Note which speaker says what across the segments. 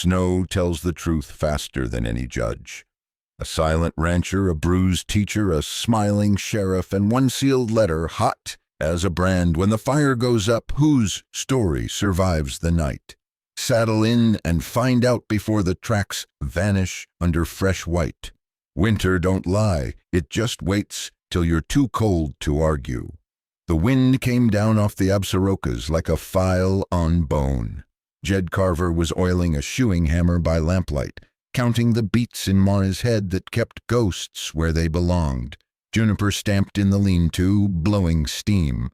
Speaker 1: Snow tells the truth faster than any judge. A silent rancher, a bruised teacher, a smiling sheriff, and one sealed letter hot as a brand. When the fire goes up, whose story survives the night? Saddle in and find out before the tracks vanish under fresh white. Winter don't lie, it just waits till you're too cold to argue. The wind came down off the Absarokas like a file on bone. Jed Carver was oiling a shoeing hammer by lamplight, counting the beats in Ma's head that kept ghosts where they belonged. Juniper stamped in the lean-to, blowing steam.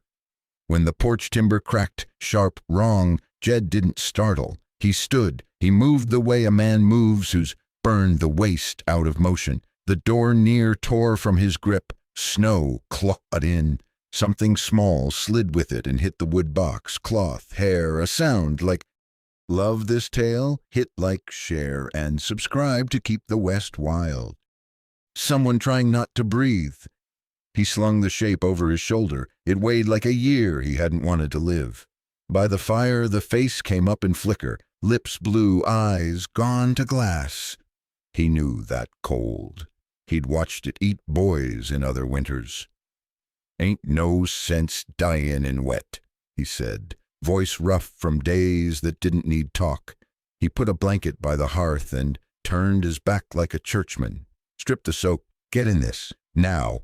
Speaker 1: When the porch timber cracked sharp wrong, Jed didn't startle. He stood. He moved the way a man moves who's burned the waste out of motion. The door near tore from his grip. Snow clawed in. Something small slid with it and hit the wood box. Cloth, hair, a sound like... Love this tale? Hit like, share, and subscribe to keep the West wild. Someone trying not to breathe. He slung the shape over his shoulder. It weighed like a year he hadn't wanted to live. By the fire, the face came up in flicker, lips blue, eyes gone to glass. He knew that cold. He'd watched it eat boys in other winters. "Ain't no sense dyin' in wet," he said, voice rough from days that didn't need talk. He put a blanket by the hearth and turned his back like a churchman. "Strip the soak. Get in this. Now."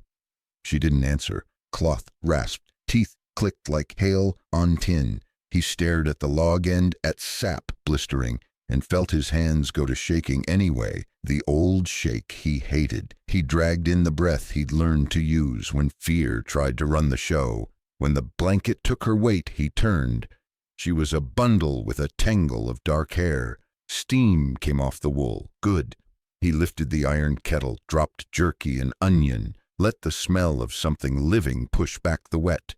Speaker 1: She didn't answer. Cloth rasped. Teeth clicked like hail on tin. He stared at the log end, at sap blistering, and felt his hands go to shaking anyway, the old shake he hated. He dragged in the breath he'd learned to use when fear tried to run the show. When the blanket took her weight, he turned. She was a bundle with a tangle of dark hair. Steam came off the wool. Good. He lifted the iron kettle, dropped jerky and onion, let the smell of something living push back the wet.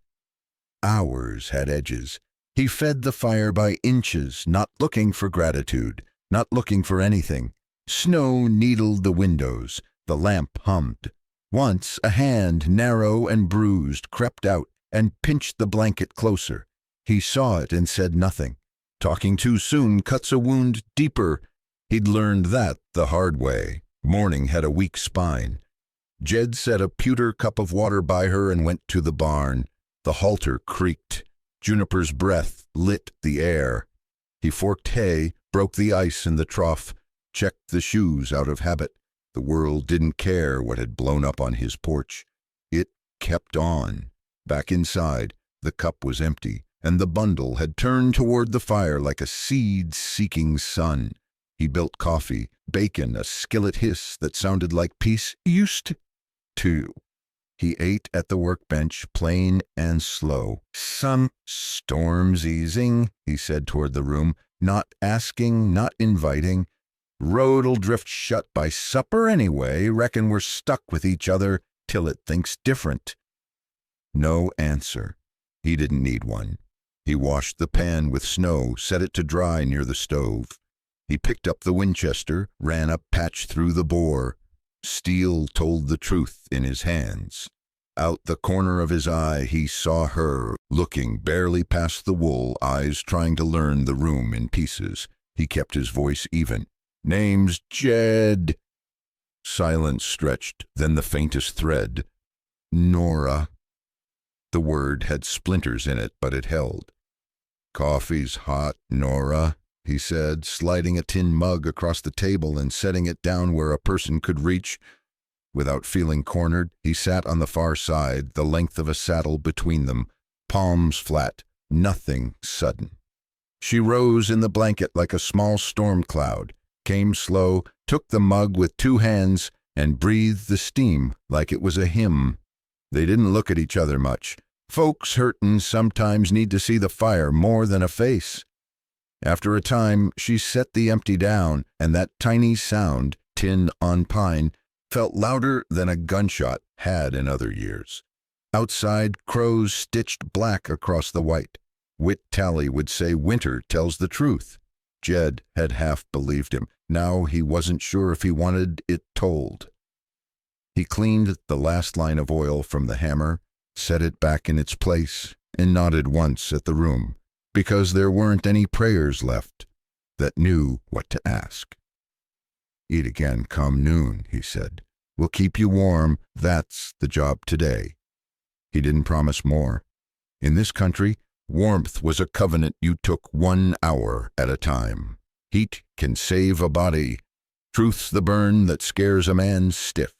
Speaker 1: Hours had edges. He fed the fire by inches, not looking for gratitude, not looking for anything. Snow needled the windows. The lamp hummed. Once a hand, narrow and bruised, crept out and pinched the blanket closer. He saw it and said nothing. Talking too soon cuts a wound deeper. He'd learned that the hard way. Morning had a weak spine. Jed set a pewter cup of water by her and went to the barn. The halter creaked. Juniper's breath lit the air. He forked hay, broke the ice in the trough, checked the shoes out of habit. The world didn't care what had blown up on his porch. It kept on. Back inside, the cup was empty, and the bundle had turned toward the fire like a seed-seeking sun. He built coffee, bacon, a skillet hiss that sounded like peace used to. He ate at the workbench, plain and slow. "Some storm's easing," he said toward the room, not asking, not inviting. "Road'll drift shut by supper anyway. Reckon we're stuck with each other till it thinks different." No answer. He didn't need one. He washed the pan with snow, set it to dry near the stove. He picked up the Winchester, ran a patch through the bore. Steel told the truth in his hands. Out the corner of his eye, he saw her, looking barely past the wool, eyes trying to learn the room in pieces. He kept his voice even. "Name's Jed." Silence stretched, then the faintest thread. "Nora." The word had splinters in it, but it held. "Coffee's hot, Nora," he said, sliding a tin mug across the table and setting it down where a person could reach. Without feeling cornered, he sat on the far side, the length of a saddle between them, palms flat, nothing sudden. She rose in the blanket like a small storm cloud, came slow, took the mug with two hands, and breathed the steam like it was a hymn. They didn't look at each other much. Folks hurtin' sometimes need to see the fire more than a face. After a time, she set the empty down, and that tiny sound, tin on pine, felt louder than a gunshot had in other years. Outside, crows stitched black across the white. Whit Tally would say winter tells the truth. Jed had half believed him. Now he wasn't sure if he wanted it told. He cleaned the last line of oil from the hammer, set it back in its place, and nodded once at the room, because there weren't any prayers left. that knew what to ask. "Eat again come noon," he said. "We'll keep you warm. That's the job today." He didn't promise more. In this country, warmth was a covenant you took 1 hour at a time. Heat can save a body. Truth's the burn that scares a man stiff.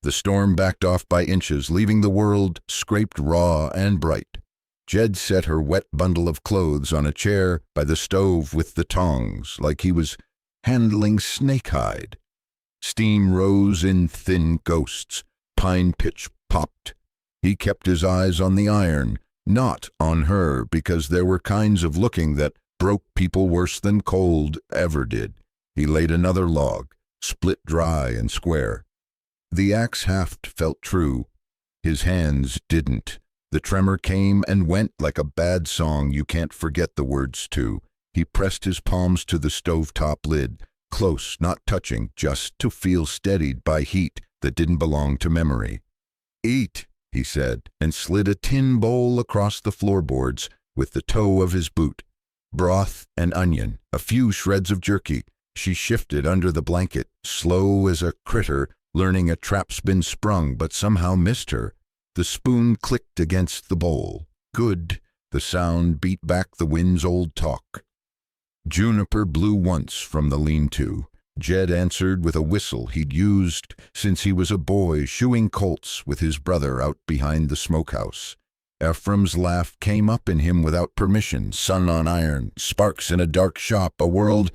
Speaker 1: The storm backed off by inches, leaving the world scraped raw and bright. Jed set her wet bundle of clothes on a chair by the stove with the tongs, like he was handling snakehide. Steam rose in thin ghosts. Pine pitch popped. He kept his eyes on the iron, not on her, because there were kinds of looking that broke people worse than cold ever did. He laid another log, split dry and square. The axe haft felt true. His hands didn't. The tremor came and went like a bad song you can't forget the words to. He pressed his palms to the stovetop lid, close, not touching, just to feel steadied by heat that didn't belong to memory. "Eat," he said, and slid a tin bowl across the floorboards with the toe of his boot. Broth and onion, a few shreds of jerky. She shifted under the blanket, slow as a critter, learning a trap's been sprung, but somehow missed her. The spoon clicked against the bowl. "Good." The sound beat back the wind's old talk. Juniper blew once from the lean-to. Jed answered with a whistle he'd used since he was a boy, shoeing colts with his brother out behind the smokehouse. Ephraim's laugh came up in him without permission, sun on iron, sparks in a dark shop, a world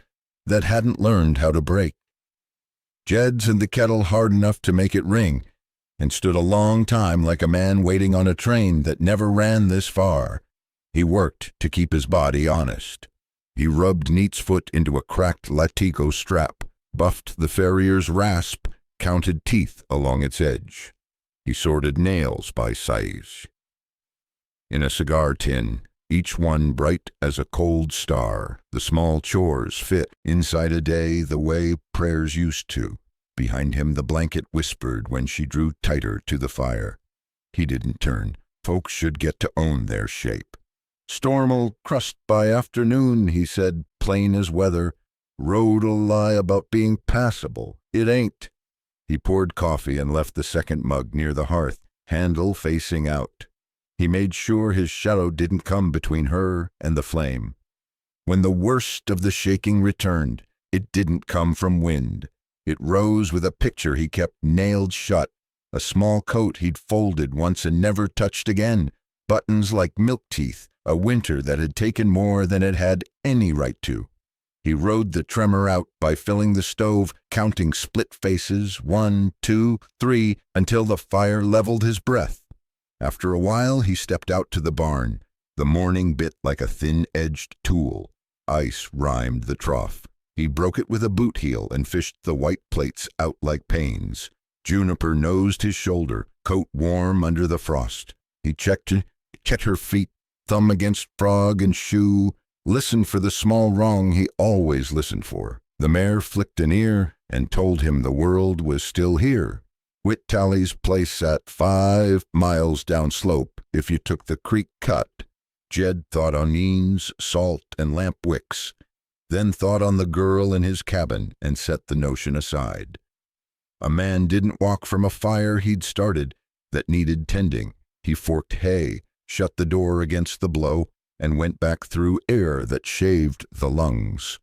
Speaker 1: that hadn't learned how to break. Jed's in the kettle hard enough to make it ring, and stood a long time like a man waiting on a train that never ran this far. He worked to keep his body honest. He rubbed Neat's foot into a cracked latigo strap, buffed the farrier's rasp, counted teeth along its edge. He sorted nails by size. In a cigar tin, each one bright as a cold star, the small chores fit inside a day the way prayers used to. Behind him the blanket whispered when she drew tighter to the fire. He didn't turn. Folks should get to own their shape. "Storm'll crust by afternoon," he said, plain as weather. "Road'll lie about being passable. It ain't." He poured coffee and left the second mug near the hearth, handle facing out. He made sure his shadow didn't come between her and the flame. When the worst of the shaking returned, it didn't come from wind. It rose with a picture he kept nailed shut, a small coat he'd folded once and never touched again, buttons like milk teeth, a winter that had taken more than it had any right to. He rode the tremor out by filling the stove, counting split faces, 1, 2, 3, until the fire leveled his breath. After a while, he stepped out to the barn. The morning bit like a thin-edged tool. Ice rimed the trough. He broke it with a boot heel and fished the white plates out like panes. Juniper nosed his shoulder, coat warm under the frost. He checked her feet, thumb against frog and shoe, listened for the small wrong he always listened for. The mare flicked an ear and told him the world was still here. Whit-Tally's place sat 5 miles down slope if you took the creek cut. Jed thought on Neen's, salt, and lamp wicks, then thought on the girl in his cabin and set the notion aside. A man didn't walk from a fire he'd started that needed tending. He forked hay, shut the door against the blow, and went back through air that shaved the lungs.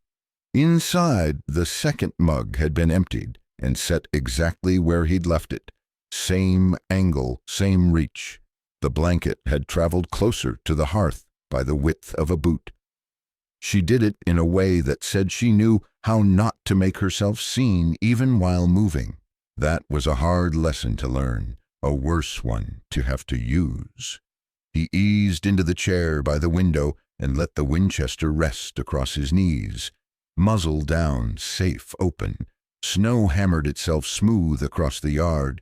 Speaker 1: Inside, the second mug had been emptied and set exactly where he'd left it. Same angle, same reach. The blanket had traveled closer to the hearth by the width of a boot. She did it in a way that said she knew how not to make herself seen even while moving. That was a hard lesson to learn, a worse one to have to use. He eased into the chair by the window and let the Winchester rest across his knees. Muzzle down, safe open. Snow hammered itself smooth across the yard.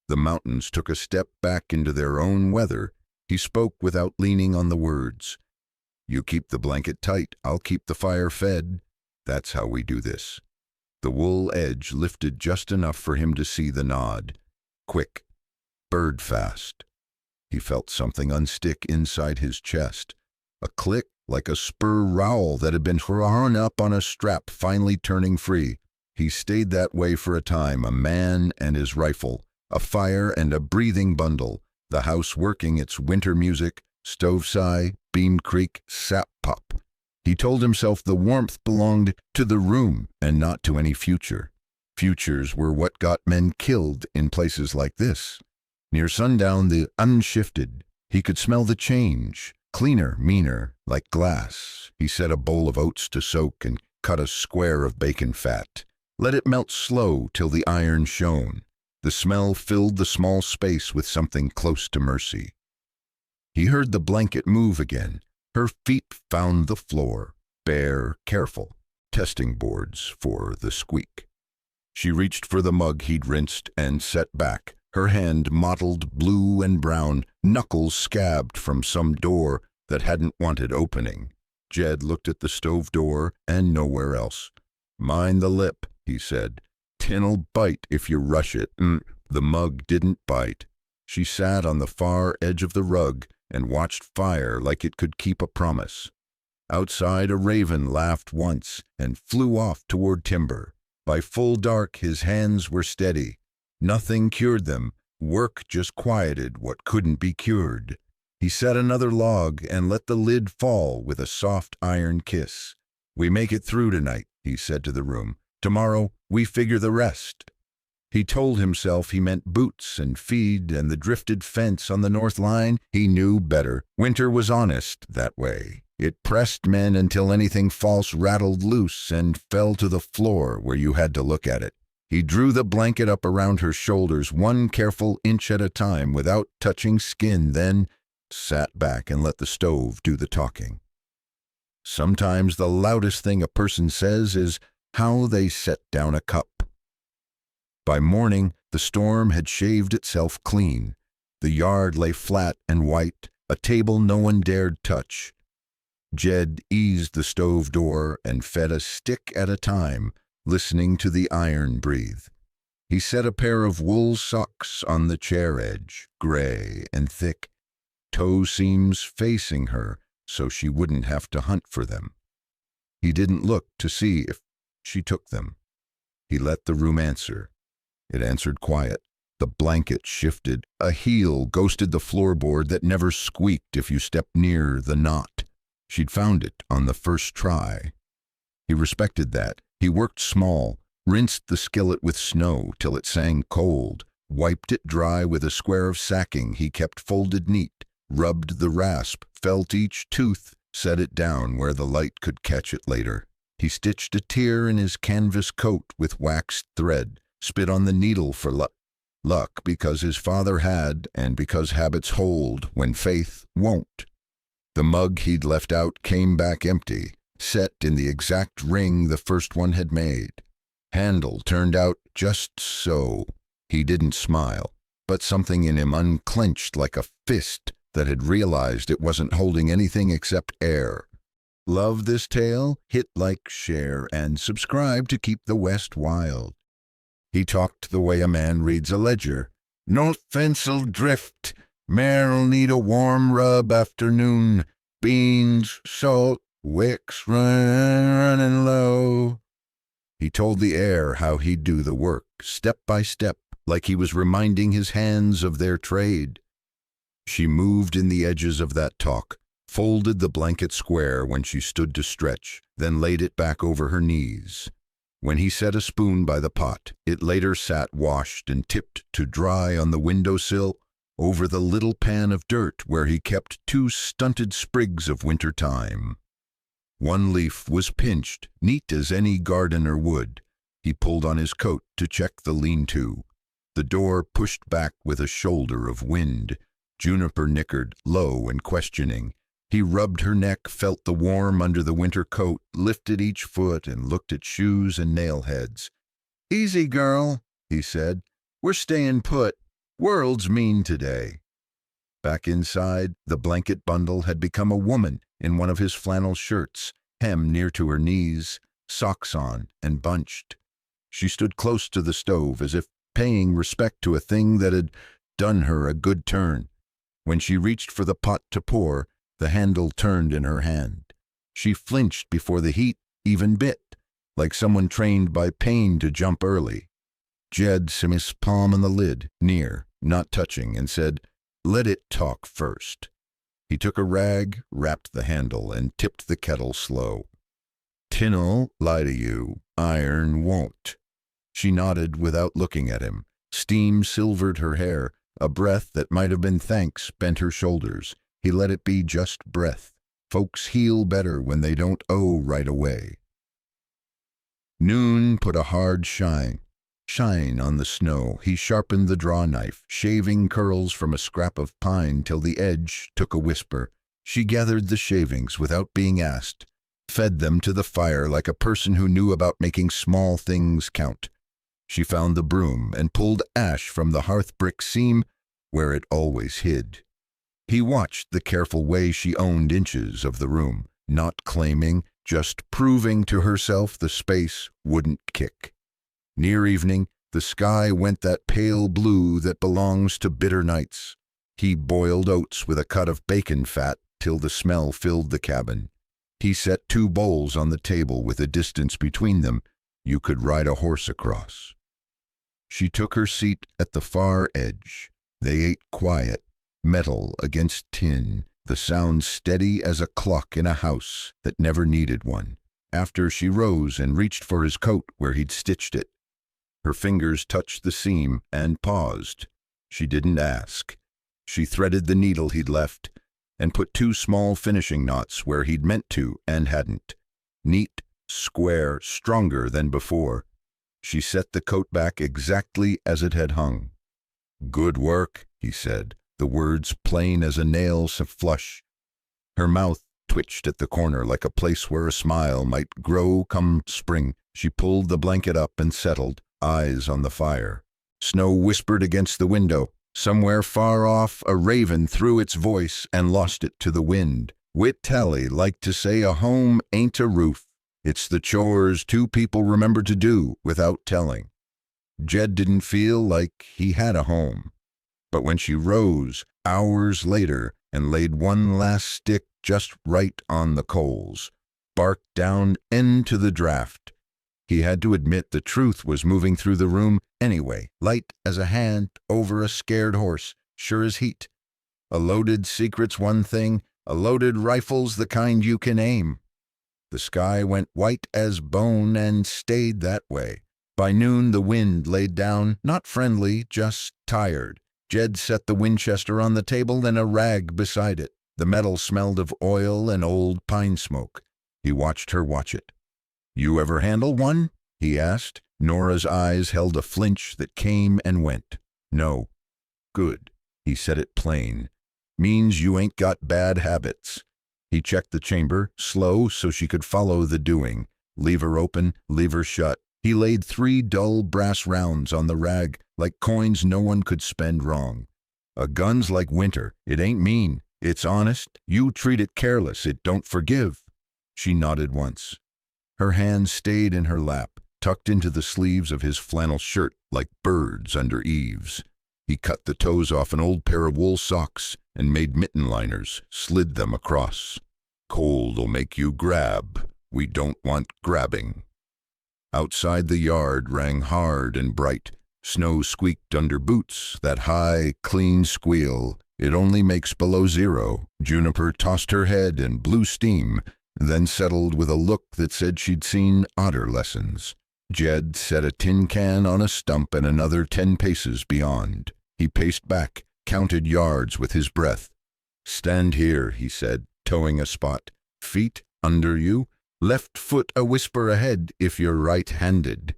Speaker 1: The mountains took a step back into their own weather. He spoke without leaning on the words. "You keep the blanket tight, I'll keep the fire fed. That's how we do this." The wool edge lifted just enough for him to see the nod. Quick, bird fast. He felt something unstick inside his chest. A click like a spur rowel that had been hung up on a strap finally turning free. He stayed that way for a time, a man and his rifle, a fire and a breathing bundle, the house working its winter music, stove sigh, beam creak, sap pop. He told himself the warmth belonged to the room and not to any future. Futures were what got men killed in places like this. Near sundown, the unshifted, he could smell the change, cleaner, meaner, like glass. He set a bowl of oats to soak and cut a square of bacon fat. Let it melt slow till the iron shone. The smell filled the small space with something close to mercy. He heard the blanket move again. Her feet found the floor, bare, careful, testing boards for the squeak. She reached for the mug he'd rinsed and set back, her hand mottled blue and brown, knuckles scabbed from some door that hadn't wanted opening. Jed looked at the stove door and nowhere else. "Mind the lip," he said. "Tin'll bite if you rush it." The mug didn't bite. She sat on the far edge of the rug and watched fire like it could keep a promise. Outside, a raven laughed once and flew off toward timber. By full dark, his hands were steady. Nothing cured them. Work just quieted what couldn't be cured. He set another log and let the lid fall with a soft iron kiss. "We make it through tonight," he said to the room. "Tomorrow, we figure the rest." He told himself he meant boots and feed and the drifted fence on the north line. He knew better. Winter was honest that way. It pressed men until anything false rattled loose and fell to the floor where you had to look at it. He drew the blanket up around her shoulders, one careful inch at a time without touching skin, then sat back and let the stove do the talking. Sometimes the loudest thing a person says is how they set down a cup. By morning, the storm had shaved itself clean. The yard lay flat and white, a table no one dared touch. Jed eased the stove door and fed a stick at a time, listening to the iron breathe. He set a pair of wool socks on the chair edge, gray and thick, toe seams facing her so she wouldn't have to hunt for them. He didn't look to see if she took them. He let the room answer. It answered quiet. The blanket shifted. A heel ghosted the floorboard that never squeaked if you stepped near the knot. She'd found it on the first try. He respected that. He worked small, rinsed the skillet with snow till it sang cold, wiped it dry with a square of sacking he kept folded neat, rubbed the rasp, felt each tooth, set it down where the light could catch it later. He stitched a tear in his canvas coat with waxed thread, spit on the needle for luck because his father had and because habits hold when faith won't. The mug he'd left out came back empty, set in the exact ring the first one had made. Handle turned out just so. He didn't smile, but something in him unclenched like a fist that had realized it wasn't holding anything except air. Love this tale? Hit like, share, and subscribe to keep the West wild. He talked the way a man reads a ledger. "No fence'll drift. Mare'll need a warm rub afternoon. Beans, salt, wicks running low." He told the air how he'd do the work, step by step, like he was reminding his hands of their trade. She moved in the edges of that talk, folded the blanket square when she stood to stretch, then laid it back over her knees. When he set a spoon by the pot, it later sat washed and tipped to dry on the windowsill over the little pan of dirt where he kept 2 stunted sprigs of winter thyme. One leaf was pinched, neat as any gardener would. He pulled on his coat to check the lean-to. The door pushed back with a shoulder of wind. Juniper nickered, low and questioning. He rubbed her neck, felt the warm under the winter coat, lifted each foot and looked at shoes and nail heads. "Easy, girl," he said. "We're staying put. World's mean today." Back inside, the blanket bundle had become a woman in one of his flannel shirts, hem near to her knees, socks on and bunched. She stood close to the stove as if paying respect to a thing that had done her a good turn. When she reached for the pot to pour, the handle turned in her hand. She flinched before the heat even bit, like someone trained by pain to jump early. Jed set his palm on the lid, near, not touching, and said, "Let it talk first." He took a rag, wrapped the handle, and tipped the kettle slow. "Tin'll lie to you, iron won't." She nodded without looking at him. Steam silvered her hair. A breath that might have been thanks bent her shoulders. He let it be just breath. Folks heal better when they don't owe right away. Noon put a hard shine on the snow. He sharpened the draw knife, shaving curls from a scrap of pine till the edge took a whisper. She gathered the shavings without being asked, fed them to the fire like a person who knew about making small things count. She found the broom and pulled ash from the hearth brick seam where it always hid. He watched the careful way she owned inches of the room, not claiming, just proving to herself the space wouldn't kick. Near evening, the sky went that pale blue that belongs to bitter nights. He boiled oats with a cut of bacon fat till the smell filled the cabin. He set 2 bowls on the table with a distance between them you could ride a horse across. She took her seat at the far edge. They ate quiet, metal against tin, the sound steady as a clock in a house that never needed one. After she rose and reached for his coat where he'd stitched it. Her fingers touched the seam and paused. She didn't ask. She threaded the needle he'd left and put 2 small finishing knots where he'd meant to and hadn't. Neat, square, stronger than before. She set the coat back exactly as it had hung. "Good work," he said, the words plain as a nail flush. Her mouth twitched at the corner like a place where a smile might grow come spring. She pulled the blanket up and settled, eyes on the fire. Snow whispered against the window. Somewhere far off, a raven threw its voice and lost it to the wind. Whit Tally liked to say a home ain't a roof. It's the chores 2 people remember to do without telling. Jed didn't feel like he had a home. But when she rose, hours later, and laid one last stick just right on the coals, barked down into the draft, he had to admit the truth was moving through the room anyway, light as a hand over a scared horse, sure as heat. A loaded secret's one thing, a loaded rifle's the kind you can aim. The sky went white as bone and stayed that way. By noon the wind laid down, not friendly, just tired. Jed set the Winchester on the table and a rag beside it. The metal smelled of oil and old pine smoke. He watched her watch it. "You ever handle one?" he asked. Nora's eyes held a flinch that came and went. "No." "Good." He said it plain. "Means you ain't got bad habits." He checked the chamber, slow so she could follow the doing. Lever open, lever shut. He laid 3 dull brass rounds on the rag, like coins no one could spend wrong. "A gun's like winter. It ain't mean. It's honest. You treat it careless, it don't forgive." She nodded once. Her hands stayed in her lap, tucked into the sleeves of his flannel shirt like birds under eaves. He cut the toes off an old pair of wool socks and made mitten liners, slid them across. "Cold'll make you grab. We don't want grabbing." Outside the yard rang hard and bright. Snow squeaked under boots, that high, clean squeal. It only makes below 0. Juniper tossed her head and blew steam, then settled with a look that said she'd seen odder lessons. Jed set a tin can on a stump and another 10 paces beyond. He paced back, counted yards with his breath. "Stand here," he said, toeing a spot. "Feet under you. Left foot a whisper ahead if you're right-handed."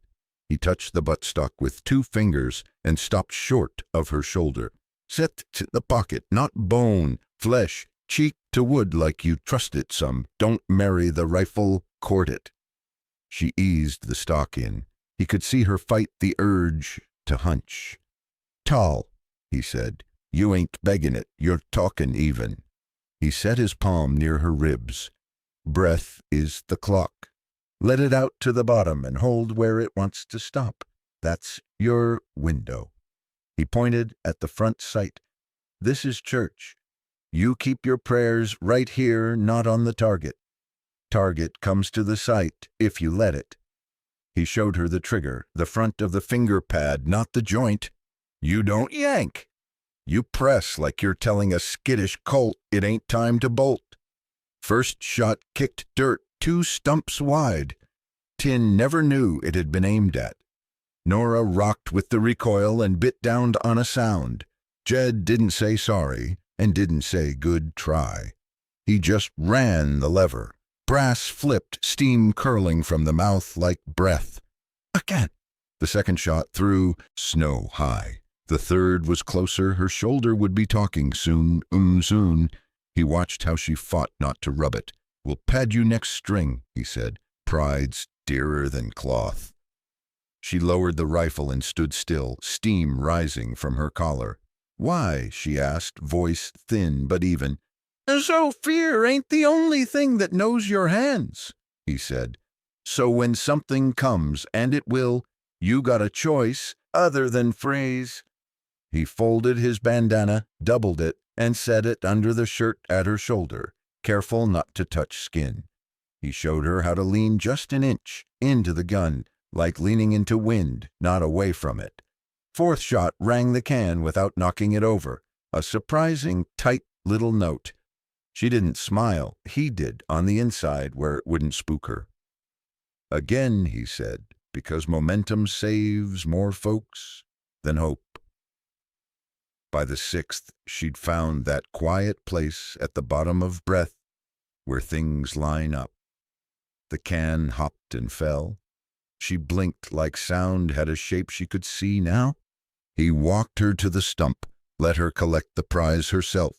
Speaker 1: He touched the buttstock with 2 fingers and stopped short of her shoulder. "Set to the pocket, not bone, flesh, cheek to wood like you trust it some. Don't marry the rifle, court it." She eased the stock in. He could see her fight the urge to hunch. "Tall," he said. "You ain't begging it, you're talking even." He set his palm near her ribs. "Breath is the clock. Let it out to the bottom and hold where it wants to stop. That's your window." He pointed at the front sight. "This is church. You keep your prayers right here, not on the target." Target comes to the sight if you let it. He showed her the trigger, the front of the finger pad, not the joint. You don't yank. You press like you're telling a skittish colt it ain't time to bolt. First shot kicked dirt 2 stumps wide. Tin never knew it had been aimed at. Nora rocked with the recoil and bit down on a sound. Jed didn't say sorry and didn't say good try. He just ran the lever. Brass flipped, steam curling from the mouth like breath. Again. The second shot through, snow high. The third was closer, her shoulder would be talking soon, soon. He watched how she fought not to rub it. We'll pad you next string, he said. Pride's dearer than cloth. She lowered the rifle and stood still, steam rising from her collar. Why? She asked, voice thin but even. So fear ain't the only thing that knows your hands, he said. So when something comes, and it will, you got a choice other than phrase. He folded his bandana, doubled it, and set it under the shirt at her shoulder, careful not to touch skin. He showed her how to lean just an inch into the gun, like leaning into wind, not away from it. Fourth shot rang the can without knocking it over, a surprising, tight little note. She didn't smile, he did, on the inside where it wouldn't spook her. Again, he said, because momentum saves more folks than hope. By the 6th, she'd found that quiet place at the bottom of breath where things line up. The can hopped and fell. She blinked like sound had a shape she could see now. He walked her to the stump, let her collect the prize herself.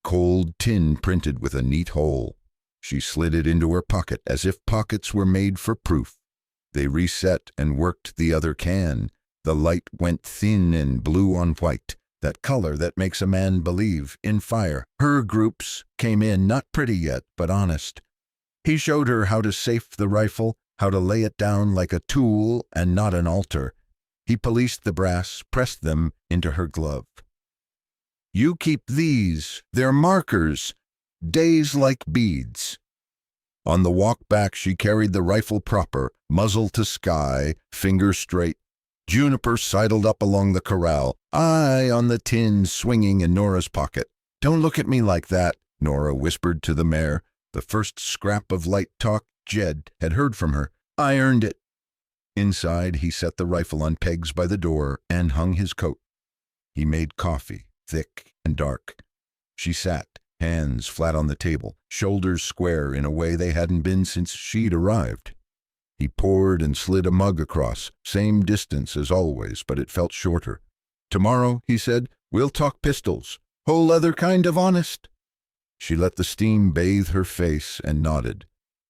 Speaker 1: Cold tin printed with a neat hole. She slid it into her pocket as if pockets were made for proof. They reset and worked the other can. The light went thin and blue on white, that color that makes a man believe in fire. Her groups came in, not pretty yet, but honest. He showed her how to safe the rifle, how to lay it down like a tool and not an altar. He policed the brass, pressed them into her glove. You keep these, they're markers, days like beads. On the walk back she carried the rifle proper, muzzle to sky, finger straight. Juniper sidled up along the corral, eye on the tin swinging in Nora's pocket. Don't look at me like that, Nora whispered to the mare. The first scrap of light talk Jed had heard from her. I earned it. Inside, he set the rifle on pegs by the door and hung his coat. He made coffee, thick and dark. She sat, hands flat on the table, shoulders square in a way they hadn't been since she'd arrived. He poured and slid a mug across, same distance as always, but it felt shorter. Tomorrow, he said, we'll talk pistols, whole other kind of honest. She let the steam bathe her face and nodded.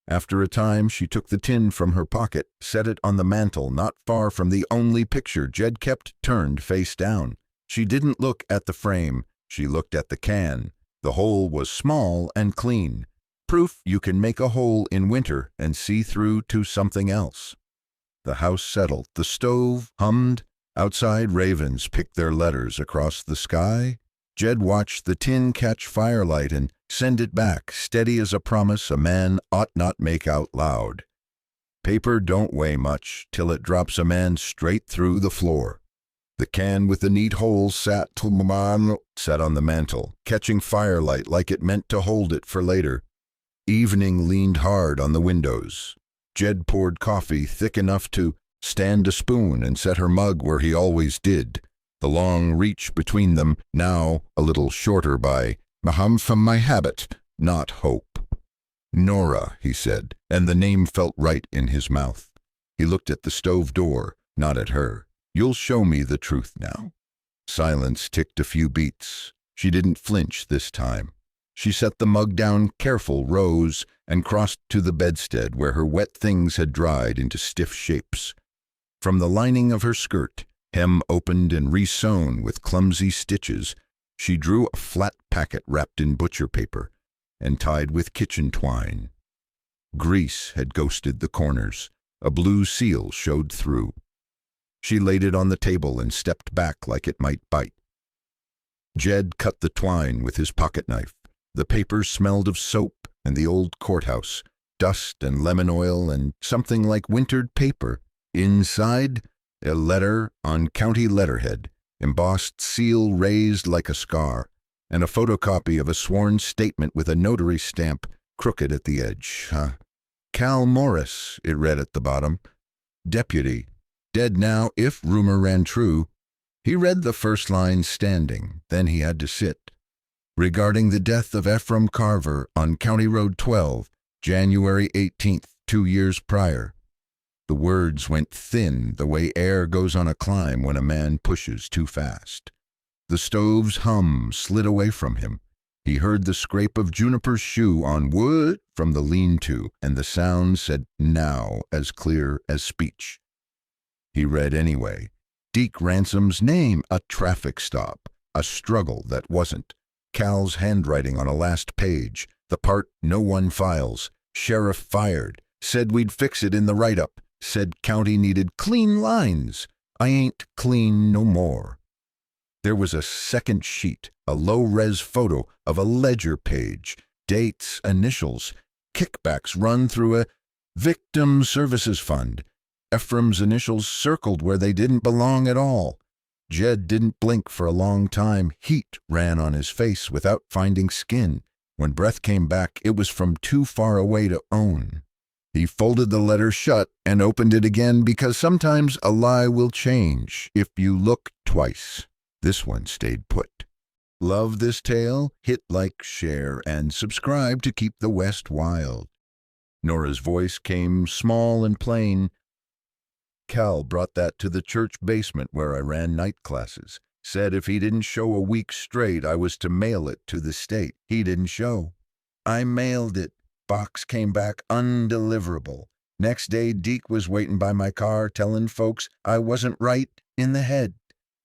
Speaker 1: After a time, she took the tin from her pocket, set it on the mantel not far from the only picture Jed kept turned face down. She didn't look at the frame, she looked at the can. The hole was small and clean. Proof you can make a hole in winter and see through to something else. The house settled, the stove hummed. Outside, ravens picked their letters across the sky. Jed watched the tin catch firelight and send it back, steady as a promise a man ought not make out loud. Paper don't weigh much till it drops a man straight through the floor. The can with the neat hole sat on the mantel, catching firelight like it meant to hold it for later. Evening leaned hard on the windows. Jed poured coffee thick enough to stand a spoon and set her mug where he always did. The long reach between them, now a little shorter by from my habit, not hope. Nora, he said, and the name felt right in his mouth. He looked at the stove door, not at her. You'll show me the truth now. Silence ticked a few beats. She didn't flinch this time. She set the mug down careful, rose, and crossed to the bedstead where her wet things had dried into stiff shapes. From the lining of her skirt, hem opened and re-sewn with clumsy stitches, she drew a flat packet wrapped in butcher paper and tied with kitchen twine. Grease had ghosted the corners. A blue seal showed through. She laid it on the table and stepped back like it might bite. Jed cut the twine with his pocket knife. The paper smelled of soap and the old courthouse. dust and lemon oil and something like wintered paper. Inside, a letter on county letterhead, embossed seal raised like a scar, and a photocopy of a sworn statement with a notary stamp crooked at the edge. Cal Morris, it read at the bottom. Deputy. Dead now, if rumor ran true. He read the first line standing, then he had to sit. Regarding the death of Ephraim Carver on County Road 12, January 18th, 2 years prior. The words went thin the way air goes on a climb when a man pushes too fast. The stove's hum slid away from him. He heard the scrape of Juniper's shoe on wood from the lean-to, and the sound said now as clear as speech. He read anyway. Deke Ransom's name, a traffic stop, a struggle that wasn't. Cal's handwriting on a last page, the part no one files. Sheriff fired, said we'd fix it in the write-up, said county needed clean lines. I ain't clean no more. There was a second sheet, a low-res photo of a ledger page, dates, initials, kickbacks run through a victim services fund. Ephraim's initials circled where they didn't belong at all. Jed didn't blink for a long time. Heat ran on his face without finding skin. When breath came back, it was from too far away to own. He folded the letter shut and opened it again because sometimes a lie will change if you look twice. This one stayed put. Love this tale? Hit like, share, and subscribe to keep the West wild. Nora's voice came small and plain. Cal brought that to the church basement where I ran night classes. Said if he didn't show a week straight, I was to mail it to the state. He didn't show. I mailed it. Box came back undeliverable. Next day, Deke was waiting by my car, telling folks I wasn't right in the head.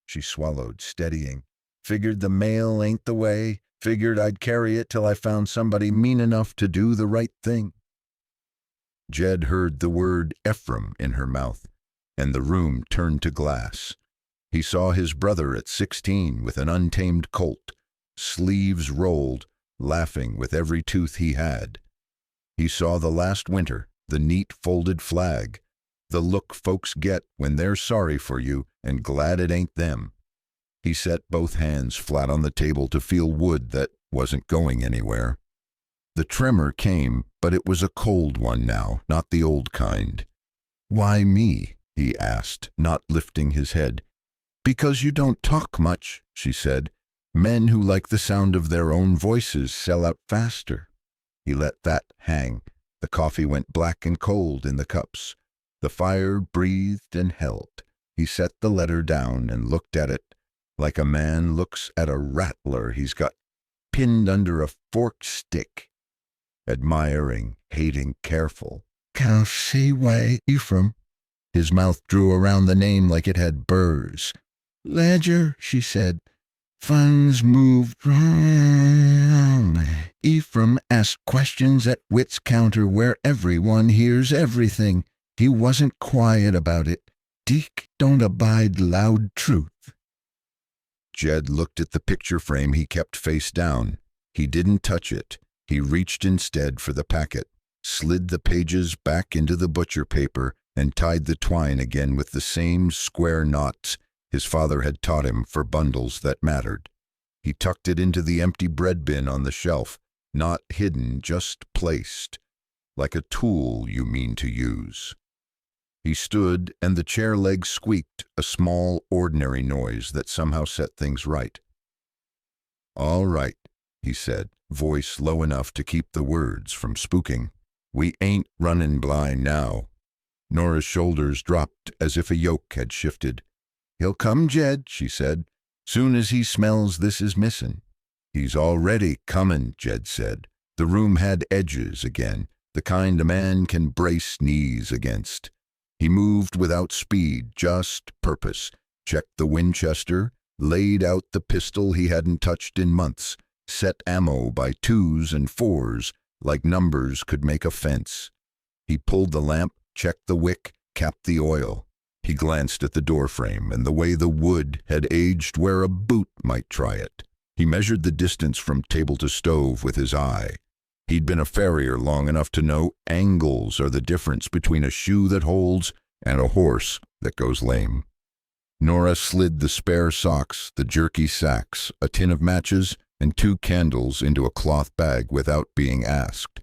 Speaker 1: She swallowed, steadying. Figured the mail ain't the way. Figured I'd carry it till I found somebody mean enough to do the right thing. Jed heard the word Ephraim in her mouth, and the room turned to glass. He saw his brother at 16 with an untamed colt, sleeves rolled, laughing with every tooth he had. He saw the last winter, the neat folded flag, the look folks get when they're sorry for you and glad it ain't them. He set both hands flat on the table to feel wood that wasn't going anywhere. The tremor came, but it was a cold one now, not the old kind. "Why me?" he asked, not lifting his head. "Because you don't talk much," she said. "Men who like the sound of their own voices sell out faster." He let that hang. The coffee went black and cold in the cups. The fire breathed and held. He set the letter down and looked at it like a man looks at a rattler he's got pinned under a forked stick. Admiring, hating, careful. "Can't see why, Ephraim." His mouth drew around the name like it had burrs. "Ledger," she said. "Funds moved wrong." Ephraim asked questions at wit's counter where everyone hears everything. He wasn't quiet about it. Deke don't abide loud truth. Jed looked at the picture frame he kept face down. He didn't touch it. He reached instead for the packet, slid the pages back into the butcher paper, and tied the twine again with the same square knots his father had taught him for bundles that mattered. He tucked it into the empty bread bin on the shelf, not hidden, just placed, like a tool you mean to use. He stood, and the chair leg squeaked, a small, ordinary noise that somehow set things right. "All right," he said, voice low enough to keep the words from spooking. "We ain't running blind now." Nora's shoulders dropped as if a yoke had shifted. "He'll come, Jed," she said, "soon as he smells this is missing." "He's already comin'," Jed said. The room had edges again, the kind a man can brace knees against. He moved without speed, just purpose, checked the Winchester, laid out the pistol he hadn't touched in months, set ammo by 2s and 4s like numbers could make a fence. He pulled the lamp, checked the wick, capped the oil. He glanced at the doorframe and the way the wood had aged where a boot might try it. He measured the distance from table to stove with his eye. He'd been a farrier long enough to know angles are the difference between a shoe that holds and a horse that goes lame. Nora slid the spare socks, the jerky sacks, a tin of matches, and 2 candles into a cloth bag without being asked.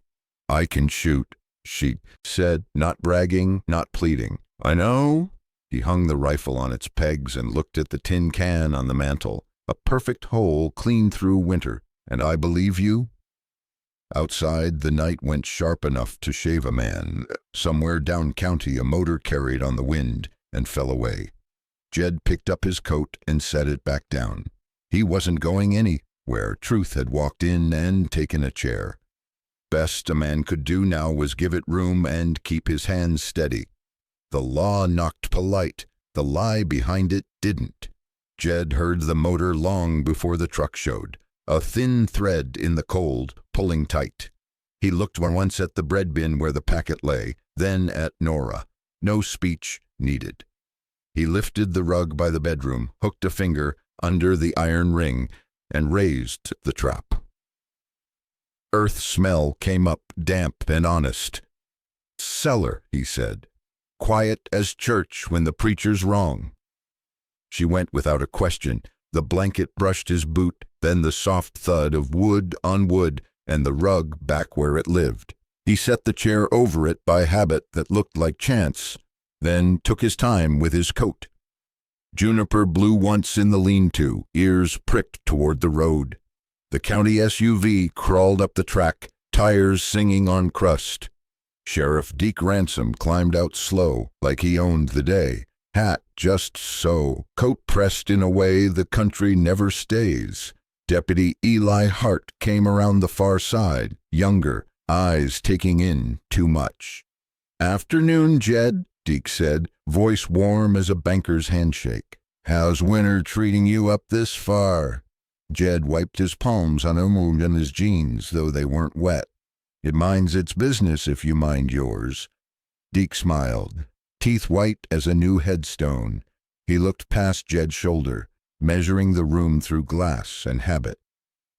Speaker 1: "I can shoot," she said, not bragging, not pleading. "I know." He hung the rifle on its pegs and looked at the tin can on the mantel. "A perfect hole clean through winter. And I believe you?" Outside, the night went sharp enough to shave a man. Somewhere down county, a motor carried on the wind and fell away. Jed picked up his coat and set it back down. He wasn't going anywhere. Truth had walked in and taken a chair. Best a man could do now was give it room and keep his hands steady. The law knocked polite. The lie behind it didn't. Jed heard the motor long before the truck showed, a thin thread in the cold, pulling tight. He looked once at the bread bin where the packet lay, then at Nora. No speech needed. He lifted the rug by the bedroom, hooked a finger under the iron ring, and raised the trap. Earth smell came up, damp and honest. "Cellar," he said. "Quiet as church when the preacher's wrong." She went without a question. The blanket brushed his boot, then the soft thud of wood on wood, and the rug back where it lived. He set the chair over it by habit that looked like chance, then took his time with his coat. Juniper blew once in the lean-to, ears pricked toward the road. The county SUV crawled up the track, tires singing on crust. Sheriff Deke Ransom climbed out slow, like he owned the day. Hat just so, coat pressed in a way the country never stays. Deputy Eli Hart came around the far side, younger, eyes taking in too much. "Afternoon, Jed," Deke said, voice warm as a banker's handshake. "How's winter treating you up this far?" Jed wiped his palms on his jeans, though they weren't wet. "It minds its business if you mind yours." Deke smiled, teeth white as a new headstone. He looked past Jed's shoulder, measuring the room through glass and habit.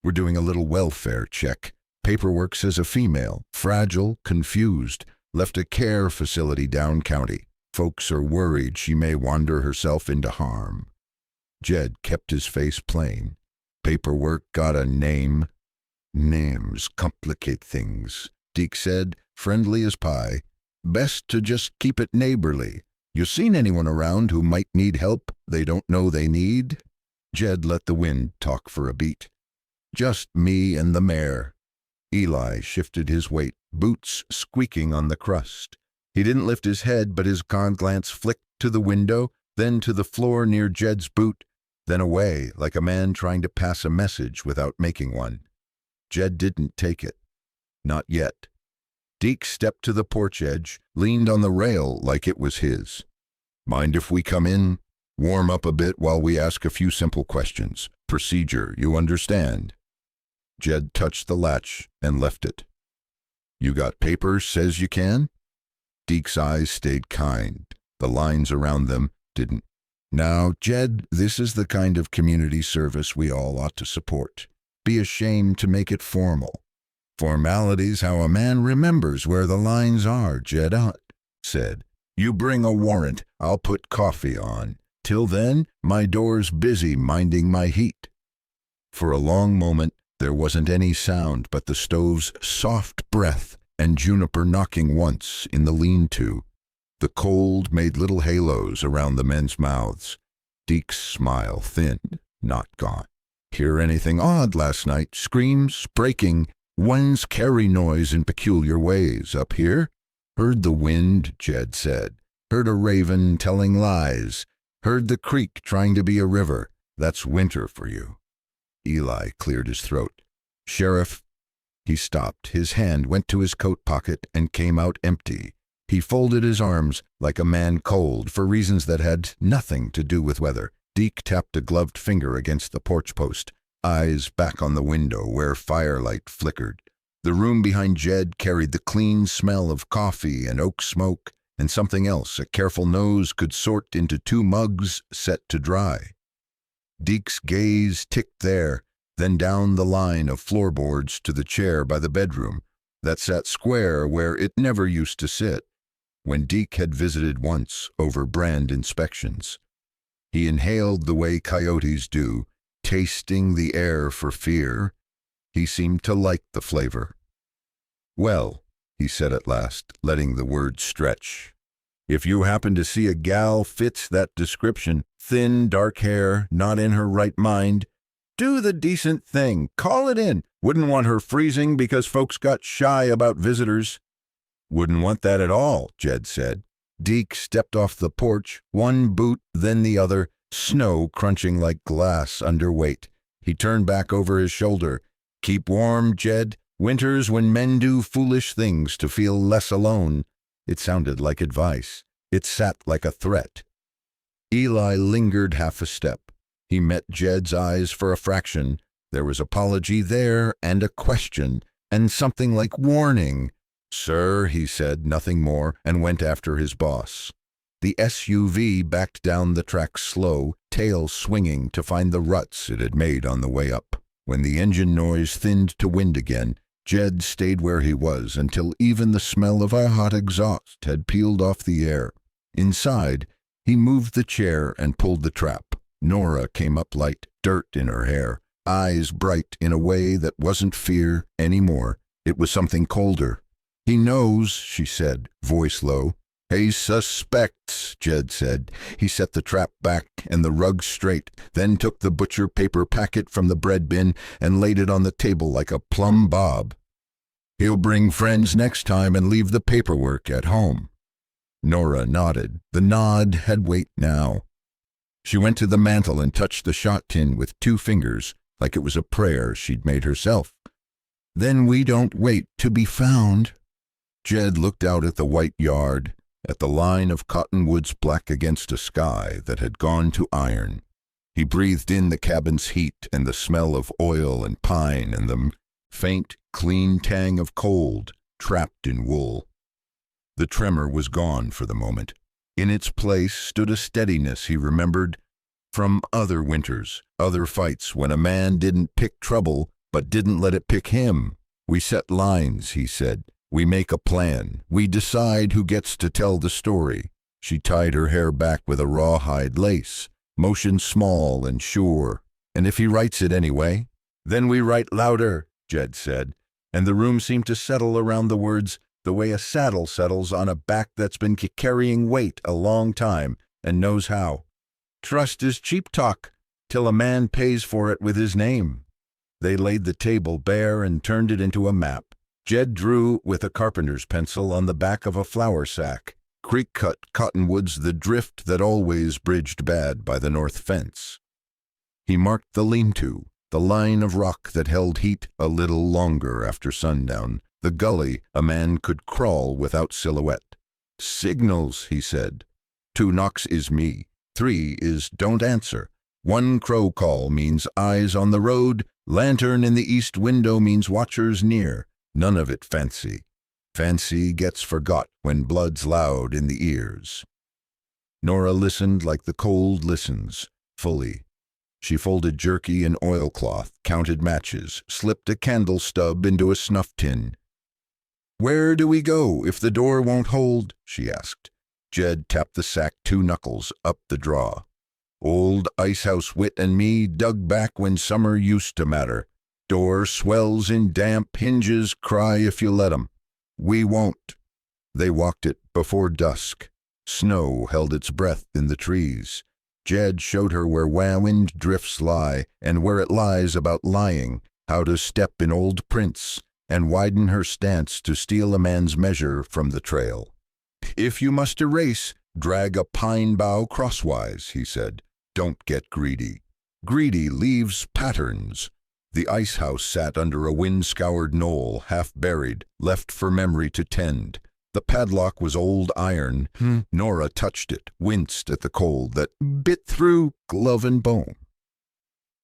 Speaker 1: "We're doing a little welfare check. Paperwork says a female, fragile, confused, left a care facility down county. Folks are worried she may wander herself into harm." Jed kept his face plain. "Paperwork got a name?" "Names complicate things," Deke said, friendly as pie. "Best to just keep it neighborly. You seen anyone around who might need help they don't know they need?" Jed let the wind talk for a beat. "Just me and the mare." Eli shifted his weight, boots squeaking on the crust. He didn't lift his head, but his glance flicked to the window, then to the floor near Jed's boot, then away, like a man trying to pass a message without making one. Jed didn't take it. Not yet. Deke stepped to the porch edge, leaned on the rail like it was his. "Mind if we come in? Warm up a bit while we ask a few simple questions. Procedure, you understand?" Jed touched the latch and left it. "You got papers says you can?" Deke's eyes stayed kind. The lines around them didn't. "Now, Jed, this is the kind of community service we all ought to support. Be ashamed to make it formal. Formality's how a man remembers where the lines are," Jed said. "You bring a warrant, I'll put coffee on. Till then, my door's busy minding my heat." For a long moment, there wasn't any sound but the stove's soft breath and Juniper knocking once in the lean-to. The cold made little halos around the men's mouths. Deke's smile thinned, not gone. "Hear anything odd last night? Screams, breaking, one's carry noise in peculiar ways up here?" "Heard the wind," Jed said. "Heard a raven telling lies. Heard the creek trying to be a river. That's winter for you." Eli cleared his throat. "Sheriff." He stopped. His hand went to his coat pocket and came out empty. He folded his arms like a man cold for reasons that had nothing to do with weather. Deke tapped a gloved finger against the porch post, eyes back on the window where firelight flickered. The room behind Jed carried the clean smell of coffee and oak smoke and something else a careful nose could sort into 2 mugs set to dry. Deke's gaze ticked there, then down the line of floorboards to the chair by the bedroom, that sat square where it never used to sit, when Deke had visited once over brand inspections. He inhaled the way coyotes do, tasting the air for fear. He seemed to like the flavor. "Well," he said at last, letting the words stretch, "if you happen to see a gal fits that description, thin, dark hair, not in her right mind, do the decent thing. Call it in. Wouldn't want her freezing because folks got shy about visitors." "Wouldn't want that at all," Jed said. Deke stepped off the porch, one boot, then the other, snow crunching like glass under weight. He turned back over his shoulder. "Keep warm, Jed. Winters when men do foolish things to feel less alone." It sounded like advice. It sat like a threat. Eli lingered half a step. He met Jed's eyes for a fraction. There was apology there, and a question, and something like warning. "Sir," he said, nothing more, and went after his boss. The SUV backed down the track slow, tail swinging to find the ruts it had made on the way up. When the engine noise thinned to wind again, Jed stayed where he was until even the smell of a hot exhaust had peeled off the air. Inside, he moved the chair and pulled the trap. Nora came up light, dirt in her hair, eyes bright in a way that wasn't fear anymore. It was something colder. "He knows," she said, voice low. "He suspects," Jed said. He set the trap back and the rug straight, then took the butcher paper packet from the bread bin and laid it on the table like a plumb bob. "He'll bring friends next time and leave the paperwork at home." Nora nodded. The nod had weight now. She went to the mantel and touched the shot tin with 2 fingers, like it was a prayer she'd made herself. "Then we don't wait to be found." Jed looked out at the white yard, at the line of cottonwoods black against a sky that had gone to iron. He breathed in the cabin's heat and the smell of oil and pine and the faint, clean tang of cold, trapped in wool. The tremor was gone for the moment. In its place stood a steadiness he remembered from other winters, other fights when a man didn't pick trouble but didn't let it pick him. "We set lines," he said. "We make a plan. We decide who gets to tell the story." She tied her hair back with a rawhide lace, motion small and sure. "And if he writes it anyway?" "Then we write louder," Jed said, and the room seemed to settle around the words the way a saddle settles on a back that's been carrying weight a long time and knows how. "Trust is cheap talk, till a man pays for it with his name." They laid the table bare and turned it into a map. Jed drew with a carpenter's pencil on the back of a flour sack. Creek-cut cottonwoods, the drift that always bridged bad by the north fence. He marked the lean-to, the line of rock that held heat a little longer after sundown, the gully a man could crawl without silhouette. "Signals," he said. 2 knocks is me. 3 is don't answer. 1 crow call means eyes on the road. Lantern in the east window means watchers near. None of it fancy. Fancy gets forgot when blood's loud in the ears. Nora listened like the cold listens, fully. She folded jerky in oilcloth, counted matches, slipped a candle stub into a snuff tin. "Where do we go if the door won't hold?" she asked. Jed tapped the sack 2 knuckles up the draw. "Old Icehouse Wit and me dug back when summer used to matter. Door swells in damp, hinges cry if you let 'em. We won't." They walked it before dusk. Snow held its breath in the trees. Jed showed her where wind drifts lie, and where it lies about lying, how to step in old prints, and widen her stance to steal a man's measure from the trail. "If you must erase, drag a pine bough crosswise," he said. "Don't get greedy. Greedy leaves patterns." The ice house sat under a wind-scoured knoll, half buried, left for memory to tend. The padlock was old iron. Nora touched it, winced at the cold that bit through glove and bone.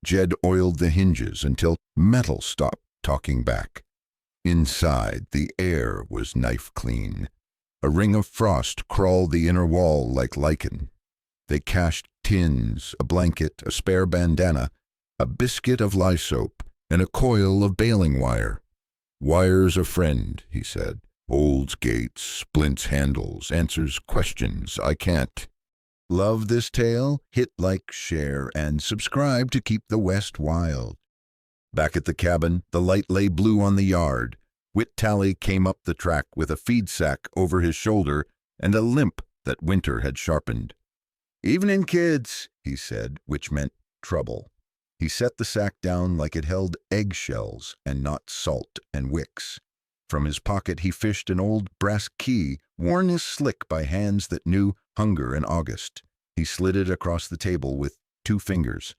Speaker 1: Jed oiled the hinges until metal stopped talking back. Inside, the air was knife-clean. A ring of frost crawled the inner wall like lichen. They cached tins, a blanket, a spare bandana, a biscuit of lye soap, and a coil of baling wire. Wires a friend, he said. Holds gates, splints handles, answers questions I can't. Love this tale? Hit like, share, and subscribe to keep the West wild. Back at the cabin, the light lay blue on the yard. Whit Tally came up the track with a feed sack over his shoulder and a limp that winter had sharpened. "Evening, kids," he said, which meant trouble. He set the sack down like it held eggshells and not salt and wicks. From his pocket he fished an old brass key, worn as slick by hands that knew hunger in August. He slid it across the table with 2 fingers.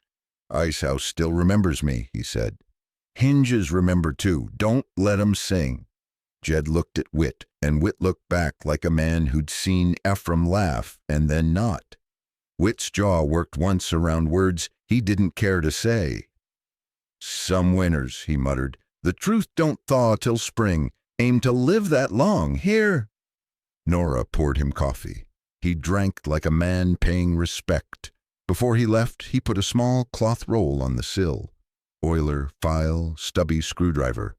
Speaker 1: "Icehouse still remembers me," he said. "Hinges remember too. Don't let 'em sing." Jed looked at Whit, and Whit looked back like a man who'd seen Ephraim laugh and then not. Whit's jaw worked once around words he didn't care to say. "Some winners," he muttered. "The truth don't thaw till spring. Aim to live that long. Here." Nora poured him coffee. He drank like a man paying respect. Before he left, he put a small cloth roll on the sill. Oiler, file, stubby screwdriver.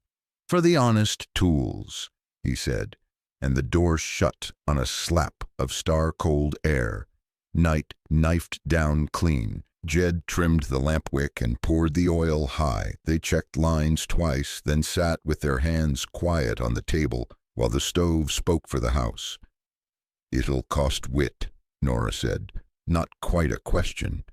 Speaker 1: "For the honest tools," he said, and the door shut on a slap of star-cold air. Night knifed down clean. Jed trimmed the lamp wick and poured the oil high. They checked lines twice, then sat with their hands quiet on the table while the stove spoke for the house. "It'll cost Whit," Nora said. Not quite a question.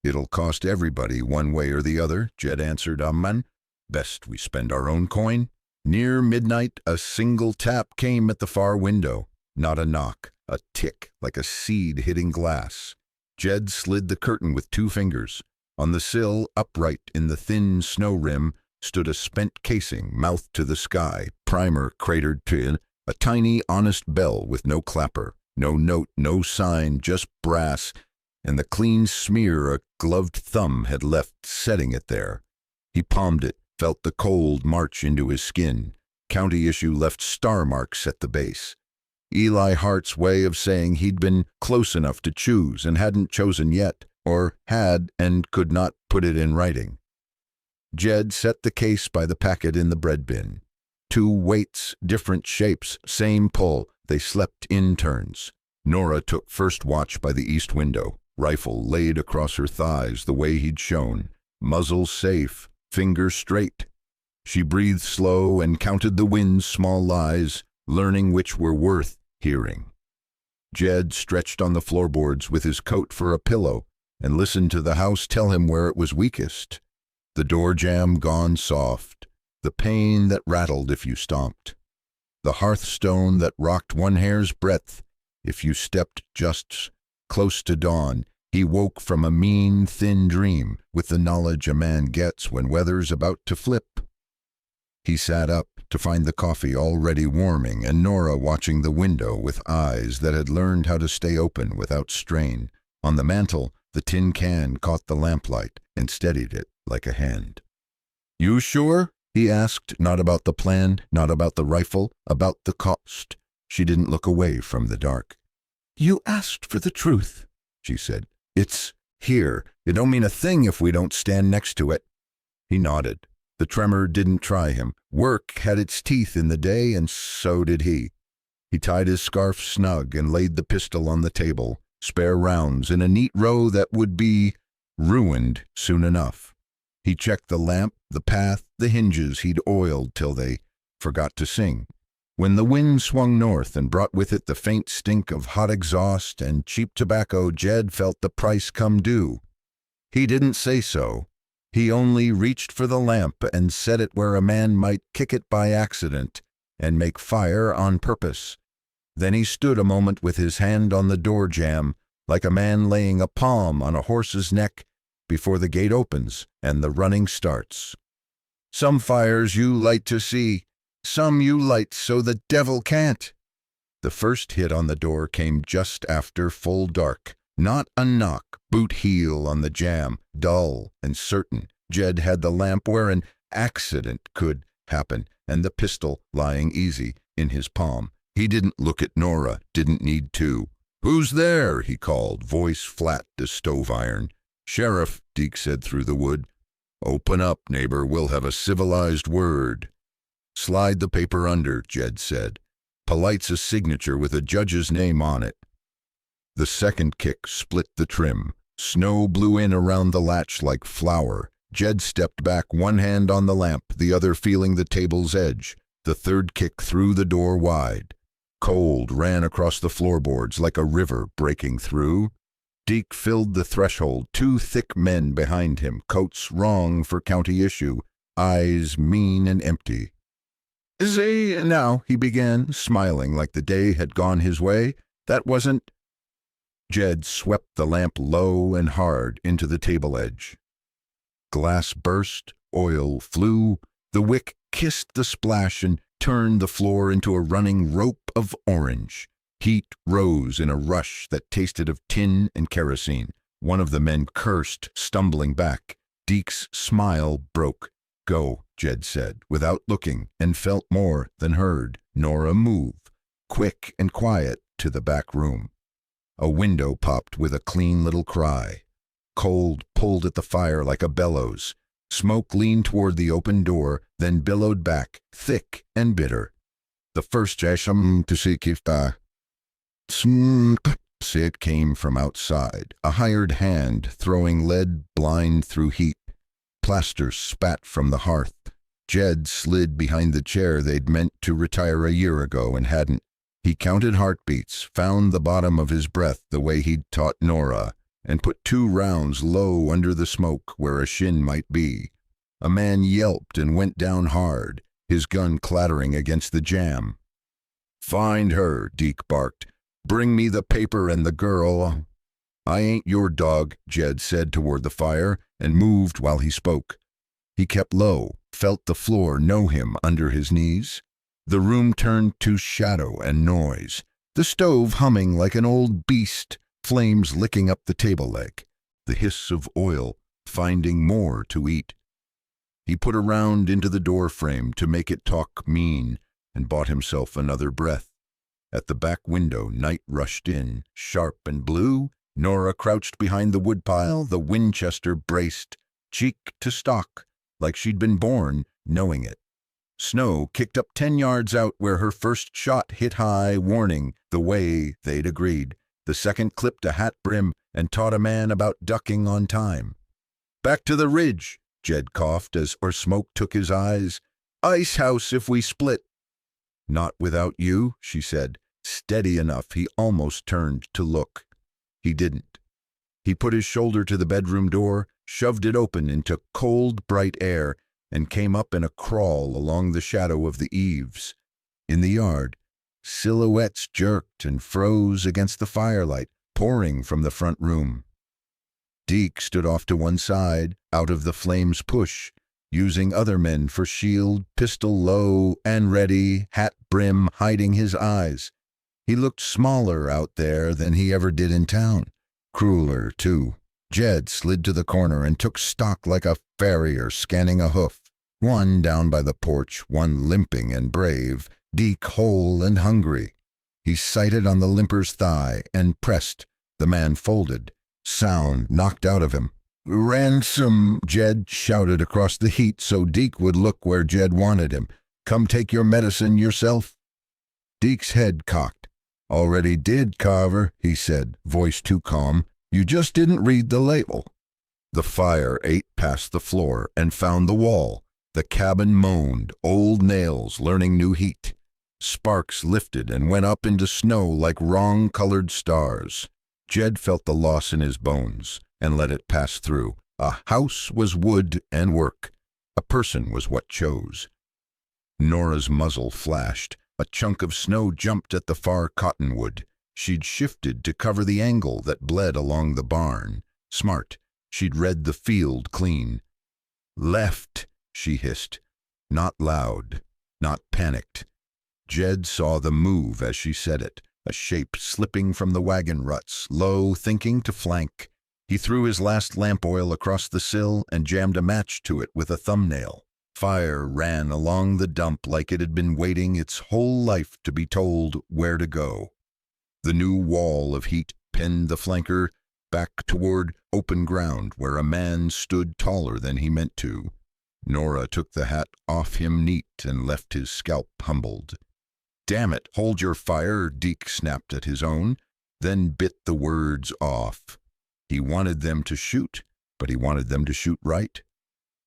Speaker 1: "It'll cost everybody one way or the other," Jed answered. "Amman. Best we spend our own coin." Near midnight, a single tap came at the far window. Not a knock, a tick like a seed hitting glass. Jed slid the curtain with 2 fingers. On the sill, upright in the thin snow rim, stood a spent casing, mouth to the sky, primer cratered to a tiny, honest bell with no clapper, no note, no sign, just brass, and the clean smear a gloved thumb had left setting it there. He palmed it, felt the cold march into his skin. County issue left star marks at the base. Eli Hart's way of saying he'd been close enough to choose and hadn't chosen yet, or had and could not put it in writing. Jed set the case by the packet in the bread bin. 2 weights, different shapes, same pull. They slept in turns. Nora took first watch by the east window, rifle laid across her thighs the way he'd shown, muzzle safe, finger straight. She breathed slow and counted the wind's small lies, learning which were worth hearing. Jed stretched on the floorboards with his coat for a pillow and listened to the house tell him where it was weakest. The door jamb gone soft, the pane that rattled if you stomped, the hearthstone that rocked one hair's breadth if you stepped just close to dawn. He woke from a mean, thin dream with the knowledge a man gets when weather's about to flip. He sat up to find the coffee already warming and Nora watching the window with eyes that had learned how to stay open without strain. On the mantel, the tin can caught the lamplight and steadied it like a hand. "You sure?" he asked, not about the plan, not about the rifle, about the cost. She didn't look away from the dark. "You asked for the truth," she said. "It's here. It don't mean a thing if we don't stand next to it." He nodded. The tremor didn't try him. Work had its teeth in the day, and so did he. He tied his scarf snug and laid the pistol on the table, spare rounds in a neat row that would be ruined soon enough. He checked the lamp, the path, the hinges he'd oiled till they forgot to sing. When the wind swung north and brought with it the faint stink of hot exhaust and cheap tobacco, Jed felt the price come due. He didn't say so. He only reached for the lamp and set it where a man might kick it by accident and make fire on purpose. Then he stood a moment with his hand on the door jamb, like a man laying a palm on a horse's neck before the gate opens and the running starts. "Some fires you light to see, some you light so the devil can't." The first hit on the door came just after full dark. Not a knock, boot heel on the jamb, dull and certain. Jed had the lamp where an accident could happen, and the pistol lying easy in his palm. He didn't look at Nora, didn't need to. "Who's there?" he called, voice flat as stove iron. "Sheriff," Deke said through the wood. "Open up, neighbor, we'll have a civilized word." Slide the paper under, Jed said. Polite's a signature with a judge's name on it. The second kick split the trim. Snow blew in around the latch like flour. Jed stepped back, one hand on the lamp, the other feeling the table's edge. The third kick threw the door wide. Cold ran across the floorboards like a river breaking through. Deke filled the threshold, two thick men behind him, coats wrong for county issue, eyes mean and empty. "See, now," he began, smiling like the day had gone his way. "That wasn't—" Jed swept the lamp low and hard into the table edge. Glass burst, oil flew, the wick kissed the splash and turned the floor into a running rope of orange. Heat rose in a rush that tasted of tin and kerosene. One of the men cursed, stumbling back. Deke's smile broke. "Go," Jed said, without looking, and felt more than heard Nora move, quick and quiet, to the back room. A window popped with a clean little cry. Cold pulled at the fire like a bellows. Smoke leaned toward the open door, then billowed back, thick and bitter. The first jasham to see kifta. It came from outside, a hired hand throwing lead blind through heat. Plaster spat from the hearth. Jed slid behind the chair they'd meant to retire a year ago and hadn't. He counted heartbeats, found the bottom of his breath the way he'd taught Nora, and put 2 rounds low under the smoke where a shin might be. A man yelped and went down hard, his gun clattering against the jamb. "Find her," Deke barked. "Bring me the paper and the girl." "I ain't your dog," Jed said toward the fire, and moved while he spoke. He kept low, felt the floor know him under his knees. The room turned to shadow and noise, the stove humming like an old beast, flames licking up the table leg, the hiss of oil finding more to eat. He put a round into the door frame to make it talk mean, and bought himself another breath. At the back window, night rushed in, sharp and blue. Nora crouched behind the woodpile, the Winchester braced, cheek to stock, like she'd been born knowing it. Snow kicked up 10 yards out where her first shot hit high, warning the way they'd agreed. The second clipped a hat brim and taught a man about ducking on time. "Back to the ridge," Jed coughed as smoke took his eyes. "Ice house if we split." "Not without you," she said, steady enough he almost turned to look. He didn't. He put his shoulder to the bedroom door, shoved it open into cold, bright air, and came up in a crawl along the shadow of the eaves. In the yard, silhouettes jerked and froze against the firelight, pouring from the front room. Deke stood off to one side, out of the flame's push, using other men for shield, pistol low and ready, hat brim hiding his eyes. He looked smaller out there than he ever did in town. Crueler, too. Jed slid to the corner and took stock like a farrier scanning a hoof. One down by the porch, one limping and brave, Deke whole and hungry. He sighted on the limper's thigh and pressed. The man folded. Sound knocked out of him. "Ransom," Jed shouted across the heat so Deke would look where Jed wanted him. "Come take your medicine yourself." Deke's head cocked. "Already did, Carver," he said, voice too calm. "You just didn't read the label." The fire ate past the floor and found the wall. The cabin moaned, old nails learning new heat. Sparks lifted and went up into snow like wrong-colored stars. Jed felt the loss in his bones and let it pass through. A house was wood and work. A person was what chose. Nora's muzzle flashed. A chunk of snow jumped at the far cottonwood. She'd shifted to cover the angle that bled along the barn. Smart. She'd read the field clean. "Left," she hissed. Not loud, not panicked. Jed saw the move as she said it, a shape slipping from the wagon ruts, low, thinking to flank. He threw his last lamp oil across the sill and jammed a match to it with a thumbnail. Fire ran along the dump like it had been waiting its whole life to be told where to go. The new wall of heat pinned the flanker back toward open ground where a man stood taller than he meant to. Nora took the hat off him neat and left his scalp humbled. "Damn it, hold your fire," Deke snapped at his own, then bit the words off. He wanted them to shoot, but he wanted them to shoot right.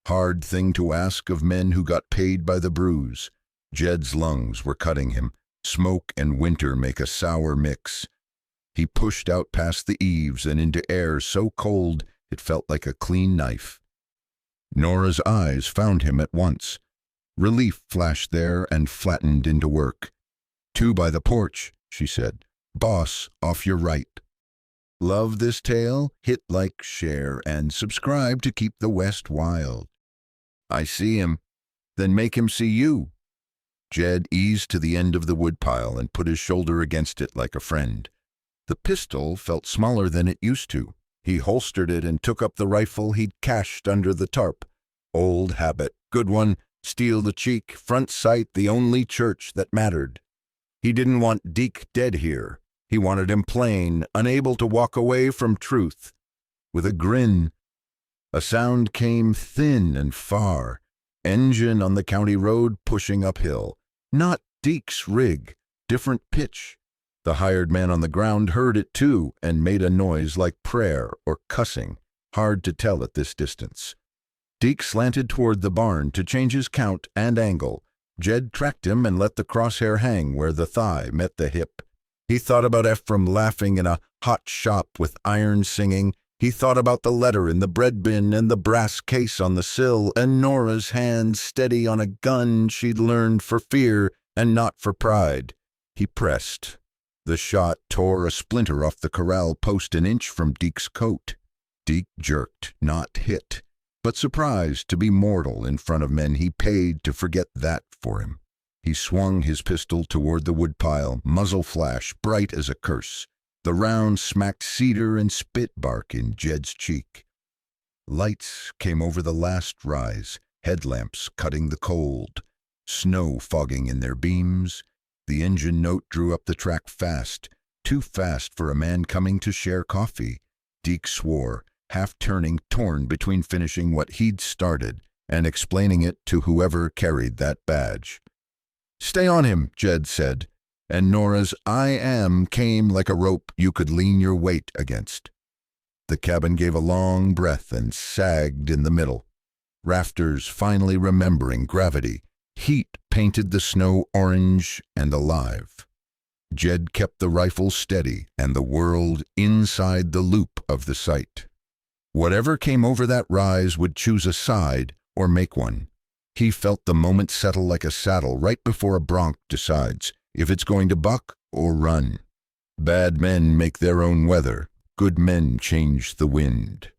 Speaker 1: Hard thing to ask of men who got paid by the bruise. Jed's lungs were cutting him. Smoke and winter make a sour mix. He pushed out past the eaves and into air so cold it felt like a clean knife. Nora's eyes found him at once. Relief flashed there and flattened into work. "Two by the porch," she said. "Boss, off your right." Love this tale? Hit like, share, and subscribe to keep the West wild. I see him. Then make him see you. Jed eased to the end of the woodpile and put his shoulder against it like a friend. The pistol felt smaller than it used to. He holstered it and took up the rifle he'd cached under the tarp. Old habit. Good one. Steal the cheek. Front sight, the only church that mattered. He didn't want Deke dead here. He wanted him plain, unable to walk away from truth. With a grin, a sound came thin and far. Engine on the county road pushing uphill. Not Deke's rig. Different pitch. The hired man on the ground heard it too and made a noise like prayer or cussing. Hard to tell at this distance. Deke slanted toward the barn to change his count and angle. Jed tracked him and let the crosshair hang where the thigh met the hip. He thought about Ephraim laughing in a hot shop with iron singing. He thought about the letter in the bread bin and the brass case on the sill and Nora's hand steady on a gun she'd learned for fear and not for pride. He pressed. The shot tore a splinter off the corral post an inch from Deke's coat. Deke jerked, not hit, but surprised to be mortal in front of men he paid to forget that for him. He swung his pistol toward the woodpile, muzzle flash bright as a curse. The round smacked cedar and spit bark in Jed's cheek. Lights came over the last rise, headlamps cutting the cold, snow fogging in their beams. The engine note drew up the track fast, too fast for a man coming to share coffee. Deke swore, half turning, torn between finishing what he'd started and explaining it to whoever carried that badge. "Stay on him," Jed said, and Nora's "I am" came like a rope you could lean your weight against. The cabin gave a long breath and sagged in the middle. Rafters finally remembering gravity. Heat painted the snow orange and alive. Jed kept the rifle steady and the world inside the loop of the sight. Whatever came over that rise would choose a side or make one. He felt the moment settle like a saddle right before a bronc decides if it's going to buck or run. Bad men make their own weather. Good men change the wind.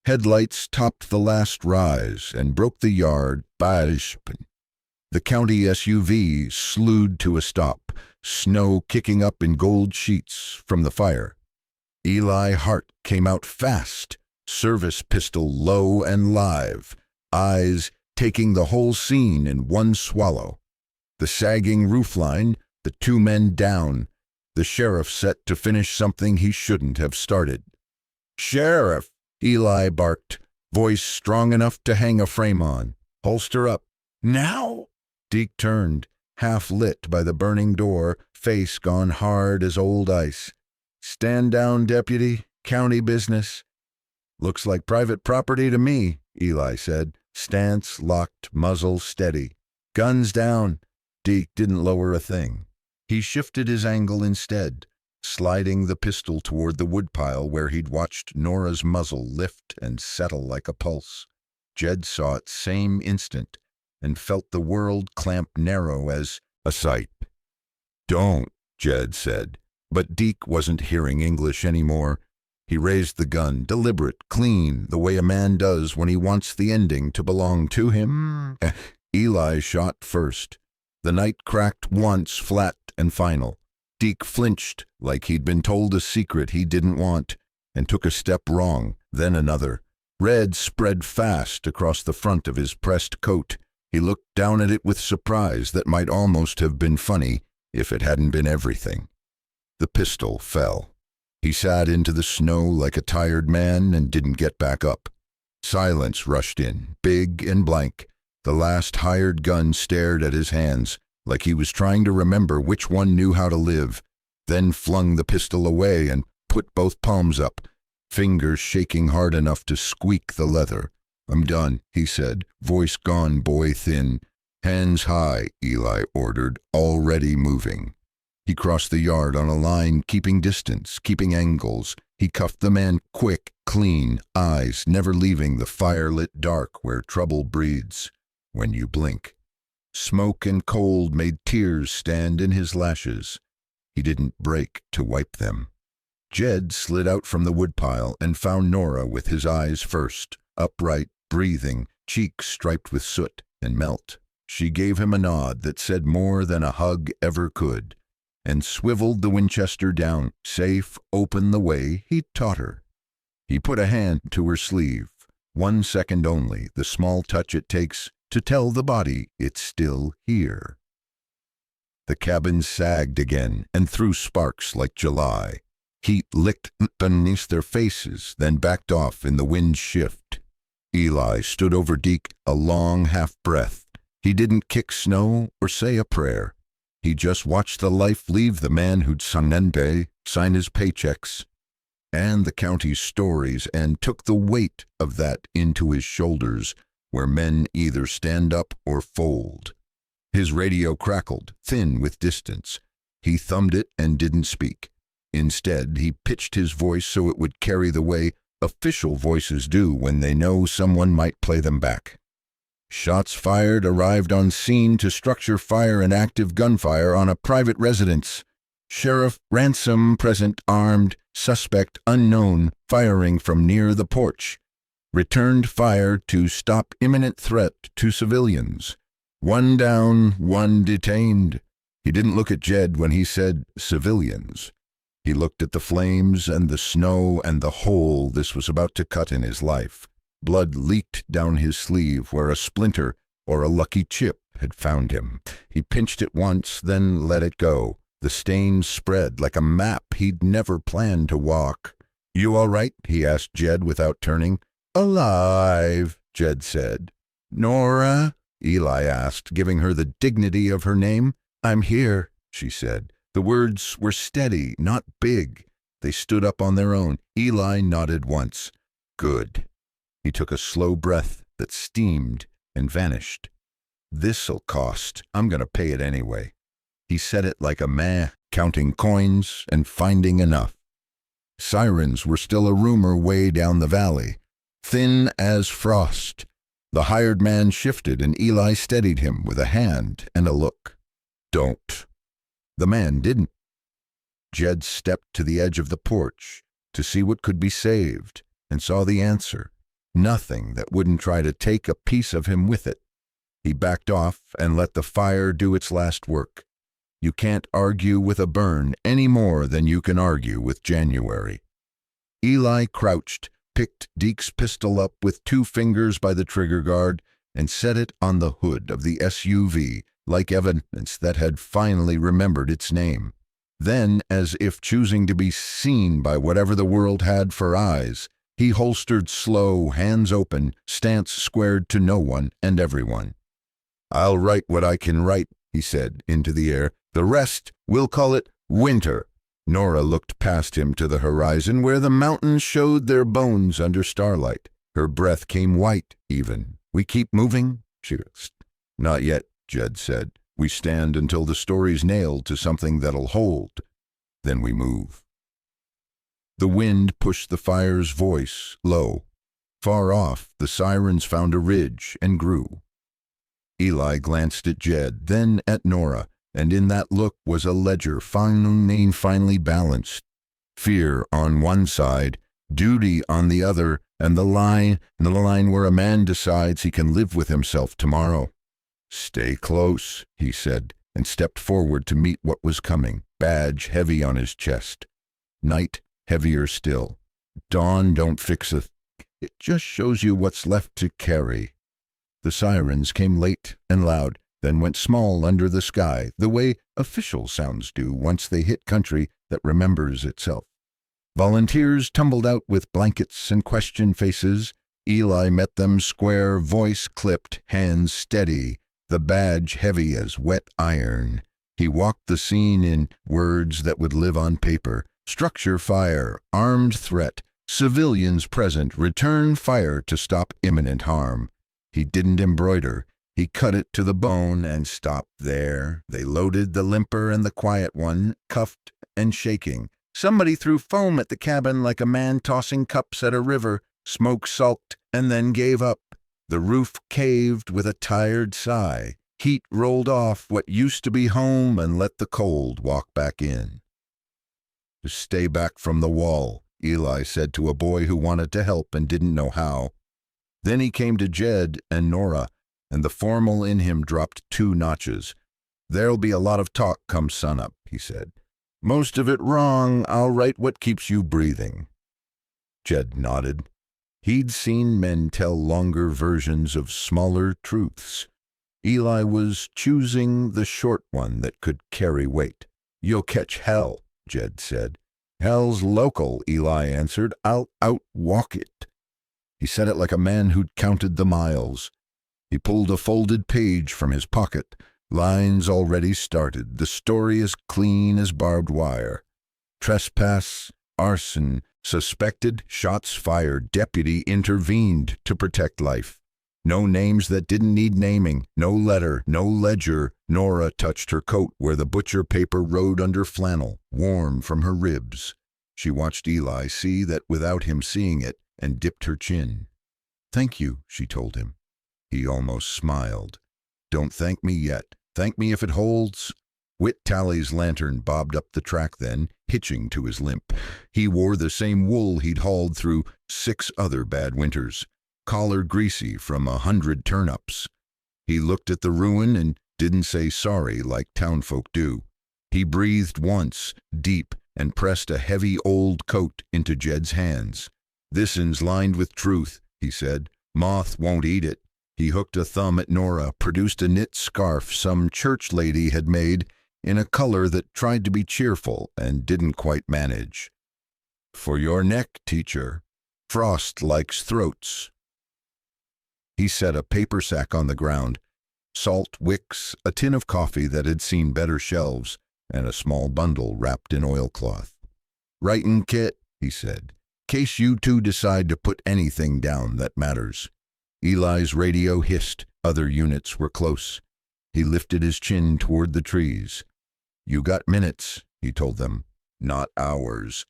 Speaker 1: Headlights topped the last rise and broke the yard. The county SUV slewed to a stop, snow kicking up in gold sheets from the fire. Eli Hart came out fast, service pistol low and live, eyes taking the whole scene in one swallow. The sagging roofline, the two men down, the sheriff set to finish something he shouldn't have started. "Sheriff," Eli barked, voice strong enough to hang a frame on. "Holster up." "Now?" Deke turned, half lit by the burning door, face gone hard as old ice. "Stand down, deputy. County business." "Looks like private property to me," Eli said. Stance locked, muzzle steady. "Guns down." Deke didn't lower a thing. He shifted his angle instead, sliding the pistol toward the woodpile where he'd watched Nora's muzzle lift and settle like a pulse. Jed saw it same instant and felt the world clamp narrow as a sight. "Don't," Jed said, but Deke wasn't hearing English anymore. He raised the gun, deliberate, clean, the way a man does when he wants the ending to belong to him. Eli shot first. The night cracked once, flat and final. Deke flinched like he'd been told a secret he didn't want, and took a step wrong, then another. Red spread fast across the front of his pressed coat. He looked down at it with surprise that might almost have been funny if it hadn't been everything. The pistol fell. He sat into the snow like a tired man and didn't get back up. Silence rushed in, big and blank. The last hired gun stared at his hands, like he was trying to remember which one knew how to live, then flung the pistol away and put both palms up, fingers shaking hard enough to squeak the leather. "I'm done," he said, voice gone boy thin. "Hands high," Eli ordered, already moving. He crossed the yard on a line, keeping distance, keeping angles. He cuffed the man quick, clean, eyes never leaving the firelit dark where trouble breeds when you blink. Smoke and cold made tears stand in his lashes. He didn't break to wipe them. Jed slid out from the woodpile and found Nora with his eyes first, upright, breathing, cheeks striped with soot and melt. She gave him a nod that said more than a hug ever could, and swiveled the Winchester down, safe, open the way he'd taught her. He put a hand to her sleeve, 1 second only, the small touch it takes to tell the body it's still here. The cabin sagged again and threw sparks like July. Heat licked beneath their faces, then backed off in the wind's shift. Eli stood over Deke, a long half-breath. He didn't kick snow or say a prayer. He just watched the life leave the man who'd sign his paychecks and the county's stories, and took the weight of that into his shoulders, where men either stand up or fold. His radio crackled, thin with distance. He thumbed it and didn't speak. Instead, he pitched his voice so it would carry the way official voices do when they know someone might play them back. Shots fired arrived on scene to structure fire and active gunfire on a private residence. Sheriff Ransom present, armed, suspect unknown, firing from near the porch. Returned fire to stop imminent threat to civilians. 1 down, 1 detained. He didn't look at Jed when he said civilians. He looked at the flames and the snow and the hole this was about to cut in his life. Blood leaked down his sleeve where a splinter or a lucky chip had found him. He pinched it once, then let it go. The stain spread like a map he'd never planned to walk. "You all right?" he asked Jed without turning. "Alive," Jed said. "Nora?" Eli asked, giving her the dignity of her name. "I'm here," she said. The words were steady, not big. They stood up on their own. Eli nodded once. "Good." He took a slow breath that steamed and vanished. "This'll cost. I'm gonna pay it anyway." He said it like a man, counting coins and finding enough. Sirens were still a rumor way down the valley, thin as frost. The hired man shifted and Eli steadied him with a hand and a look. "Don't." The man didn't. Jed stepped to the edge of the porch to see what could be saved and saw the answer. Nothing that wouldn't try to take a piece of him with it. He backed off and let the fire do its last work. You can't argue with a burn any more than you can argue with January. Eli crouched, picked Deke's pistol up with 2 fingers by the trigger guard, and set it on the hood of the SUV, like evidence that had finally remembered its name. Then, as if choosing to be seen by whatever the world had for eyes, he holstered slow, hands open, stance squared to no one and everyone. "I'll write what I can write," he said into the air. "The rest, we'll call it winter." Nora looked past him to the horizon where the mountains showed their bones under starlight. Her breath came white, even. "We keep moving?" she asked. "Not yet," Jed said. "We stand until the story's nailed to something that'll hold. Then we move." The wind pushed the fire's voice low. Far off, the sirens found a ridge and grew. Eli glanced at Jed, then at Nora, and in that look was a ledger finely balanced. Fear on one side, duty on the other, and the line where a man decides he can live with himself tomorrow. "Stay close," he said, and stepped forward to meet what was coming, badge heavy on his chest. Night heavier still. Dawn don't fix a it just shows you what's left to carry. The sirens came late and loud, then went small under the sky, the way official sounds do once they hit country that remembers itself. Volunteers tumbled out with blankets and question faces. Eli met them square, voice clipped, hands steady, the badge heavy as wet iron. He walked the scene in words that would live on paper. Structure fire, armed threat, civilians present, return fire to stop imminent harm. He didn't embroider. He cut it to the bone and stopped there. They loaded the limper and the quiet one, cuffed and shaking. Somebody threw foam at the cabin like a man tossing cups at a river. Smoke sulked and then gave up. The roof caved with a tired sigh. Heat rolled off what used to be home and let the cold walk back in. To stay back from the wall, Eli said to a boy who wanted to help and didn't know how. Then he came to Jed and Nora, and the formal in him dropped 2 notches. There'll be a lot of talk come sunup, he said. Most of it wrong. I'll write what keeps you breathing. Jed nodded. He'd seen men tell longer versions of smaller truths. Eli was choosing the short one that could carry weight. You'll catch hell, Jed said. Hell's local, Eli answered. I'll outwalk it. He said it like a man who'd counted the miles. He pulled a folded page from his pocket. Lines already started. The story as clean as barbed wire. Trespass, arson, suspected, shots fired, deputy intervened to protect life. No names that didn't need naming, no letter, no ledger. Nora touched her coat where the butcher paper rode under flannel, warm from her ribs. She watched Eli see that without him seeing it and dipped her chin. Thank you, she told him. He almost smiled. Don't thank me yet. Thank me if it holds. Whit Talley's lantern bobbed up the track then, hitching to his limp. He wore the same wool he'd hauled through 6 other bad winters, collar greasy from 100 turn-ups. He looked at the ruin and didn't say sorry like townfolk do. He breathed once, deep, and pressed a heavy old coat into Jed's hands. This'n's lined with truth, he said. Moth won't eat it. He hooked a thumb at Nora, produced a knit scarf some church lady had made, in a color that tried to be cheerful and didn't quite manage. For your neck, teacher. Frost likes throats. He set a paper sack on the ground, salt wicks, a tin of coffee that had seen better shelves, and a small bundle wrapped in oilcloth. Writin' kit, he said, case you 2 decide to put anything down that matters. Eli's radio hissed. Other units were close. He lifted his chin toward the trees. You got minutes, he told them, not hours.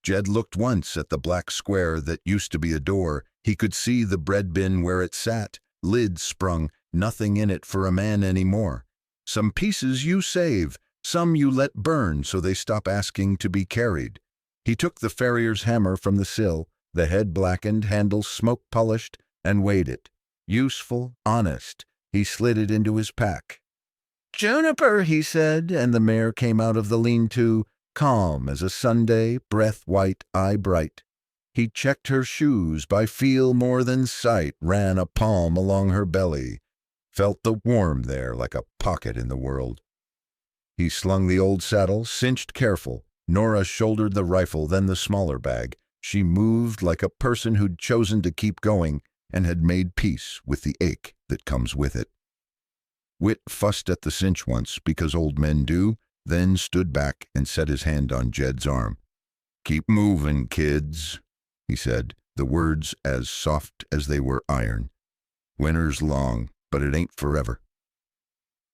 Speaker 1: Jed looked once at the black square that used to be a door. He could see the bread bin where it sat, lid sprung, nothing in it for a man anymore. Some pieces you save, some you let burn so they stop asking to be carried. He took the farrier's hammer from the sill, the head blackened, handle smoke-polished, and weighed it. Useful, honest. He slid it into his pack. Juniper, he said, and the mare came out of the lean-to, calm as a Sunday, breath white, eye bright. He checked her shoes by feel more than sight, ran a palm along her belly, felt the warm there like a pocket in the world. He slung the old saddle, cinched careful. Nora shouldered the rifle, then the smaller bag. She moved like a person who'd chosen to keep going and had made peace with the ache that comes with it. Whit fussed at the cinch once, because old men do, then stood back and set his hand on Jed's arm. Keep moving, kids, he said, the words as soft as they were iron. Winter's long, but it ain't forever.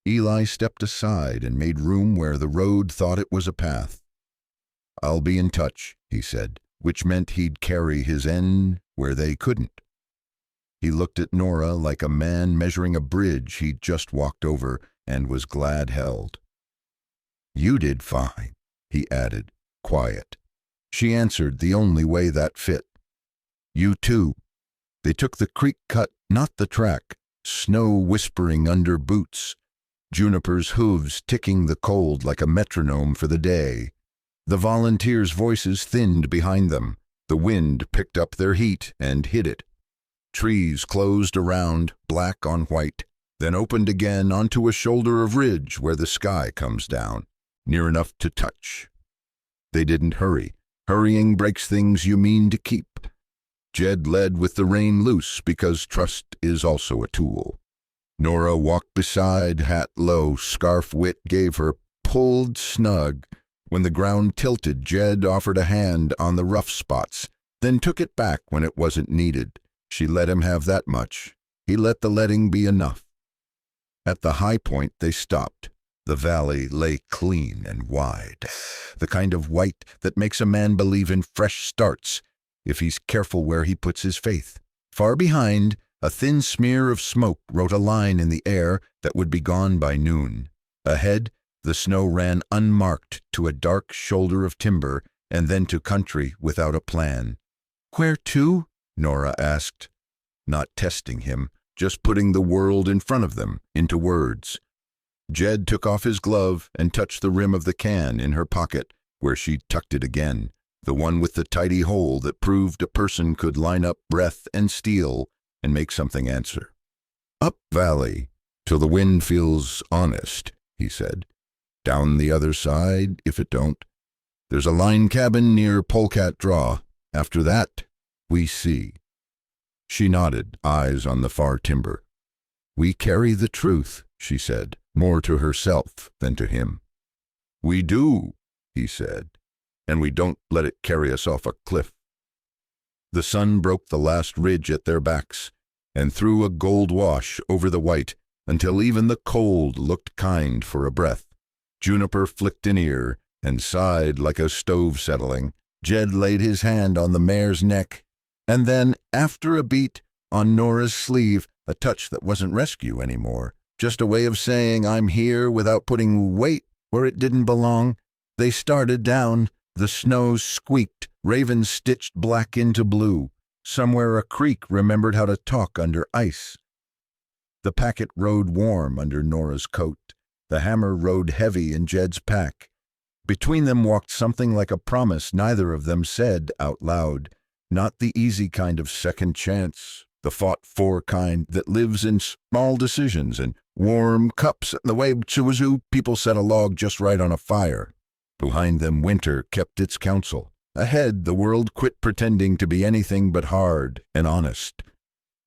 Speaker 1: Eli stepped aside and made room where the road thought it was a path. I'll be in touch, he said, which meant he'd carry his end where they couldn't. He looked at Nora like a man measuring a bridge he'd just walked over and was glad held. You did fine, he added, quiet. She answered the only way that fit. You too. They took the creek cut, not the track, snow whispering under boots, Juniper's hooves ticking the cold like a metronome for the day. The volunteers' voices thinned behind them. The wind picked up their heat and hid it. Trees closed around, black on white, then opened again onto a shoulder of ridge where the sky comes down, near enough to touch. They didn't hurry. Hurrying breaks things you mean to keep. Jed led with the rein loose because trust is also a tool. Nora walked beside, hat low, scarf wit gave her, pulled snug. When the ground tilted, Jed offered a hand on the rough spots, then took it back when it wasn't needed. She let him have that much. He let the letting be enough. At the high point they stopped. The valley lay clean and wide, the kind of white that makes a man believe in fresh starts, if he's careful where he puts his faith. Far behind, a thin smear of smoke wrote a line in the air that would be gone by noon. Ahead, the snow ran unmarked to a dark shoulder of timber and then to country without a plan. "Where to?" Nora asked, not testing him, just putting the world in front of them into words. Jed took off his glove and touched the rim of the can in her pocket, where she tucked it again, the one with the tidy hole that proved a person could line up breath and steel and make something answer. "Up valley, till the wind feels honest," he said. "Down the other side, if it don't. There's a line cabin near Polecat Draw. After that, we see." She nodded, eyes on the far timber. "We carry the truth," she said, more to herself than to him. "We do," he said, "and we don't let it carry us off a cliff." The sun broke the last ridge at their backs and threw a gold wash over the white until even the cold looked kind for a breath. Juniper flicked an ear and sighed like a stove settling. Jed laid his hand on the mare's neck, and then, after a beat, on Nora's sleeve, a touch that wasn't rescue anymore, just a way of saying I'm here without putting weight where it didn't belong. They started down. The snow squeaked, ravens stitched black into blue. Somewhere a creek remembered how to talk under ice. The packet rode warm under Nora's coat. The hammer rode heavy in Jed's pack. Between them walked something like a promise neither of them said out loud. Not the easy kind of second chance, the fought-for kind that lives in small decisions and warm cups, the way Chiwazoo people set a log just right on a fire. Behind them winter kept its counsel. Ahead the world quit pretending to be anything but hard and honest.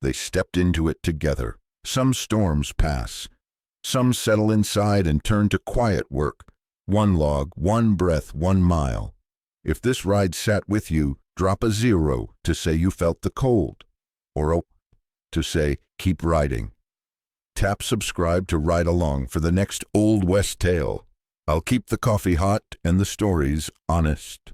Speaker 1: They stepped into it together. Some storms pass. Some settle inside and turn to quiet work. One log, one breath, 1 mile. If this ride sat with you, drop a 0 to say you felt the cold, or a to say keep riding. Tap subscribe to ride along for the next Old West tale. I'll keep the coffee hot and the stories honest.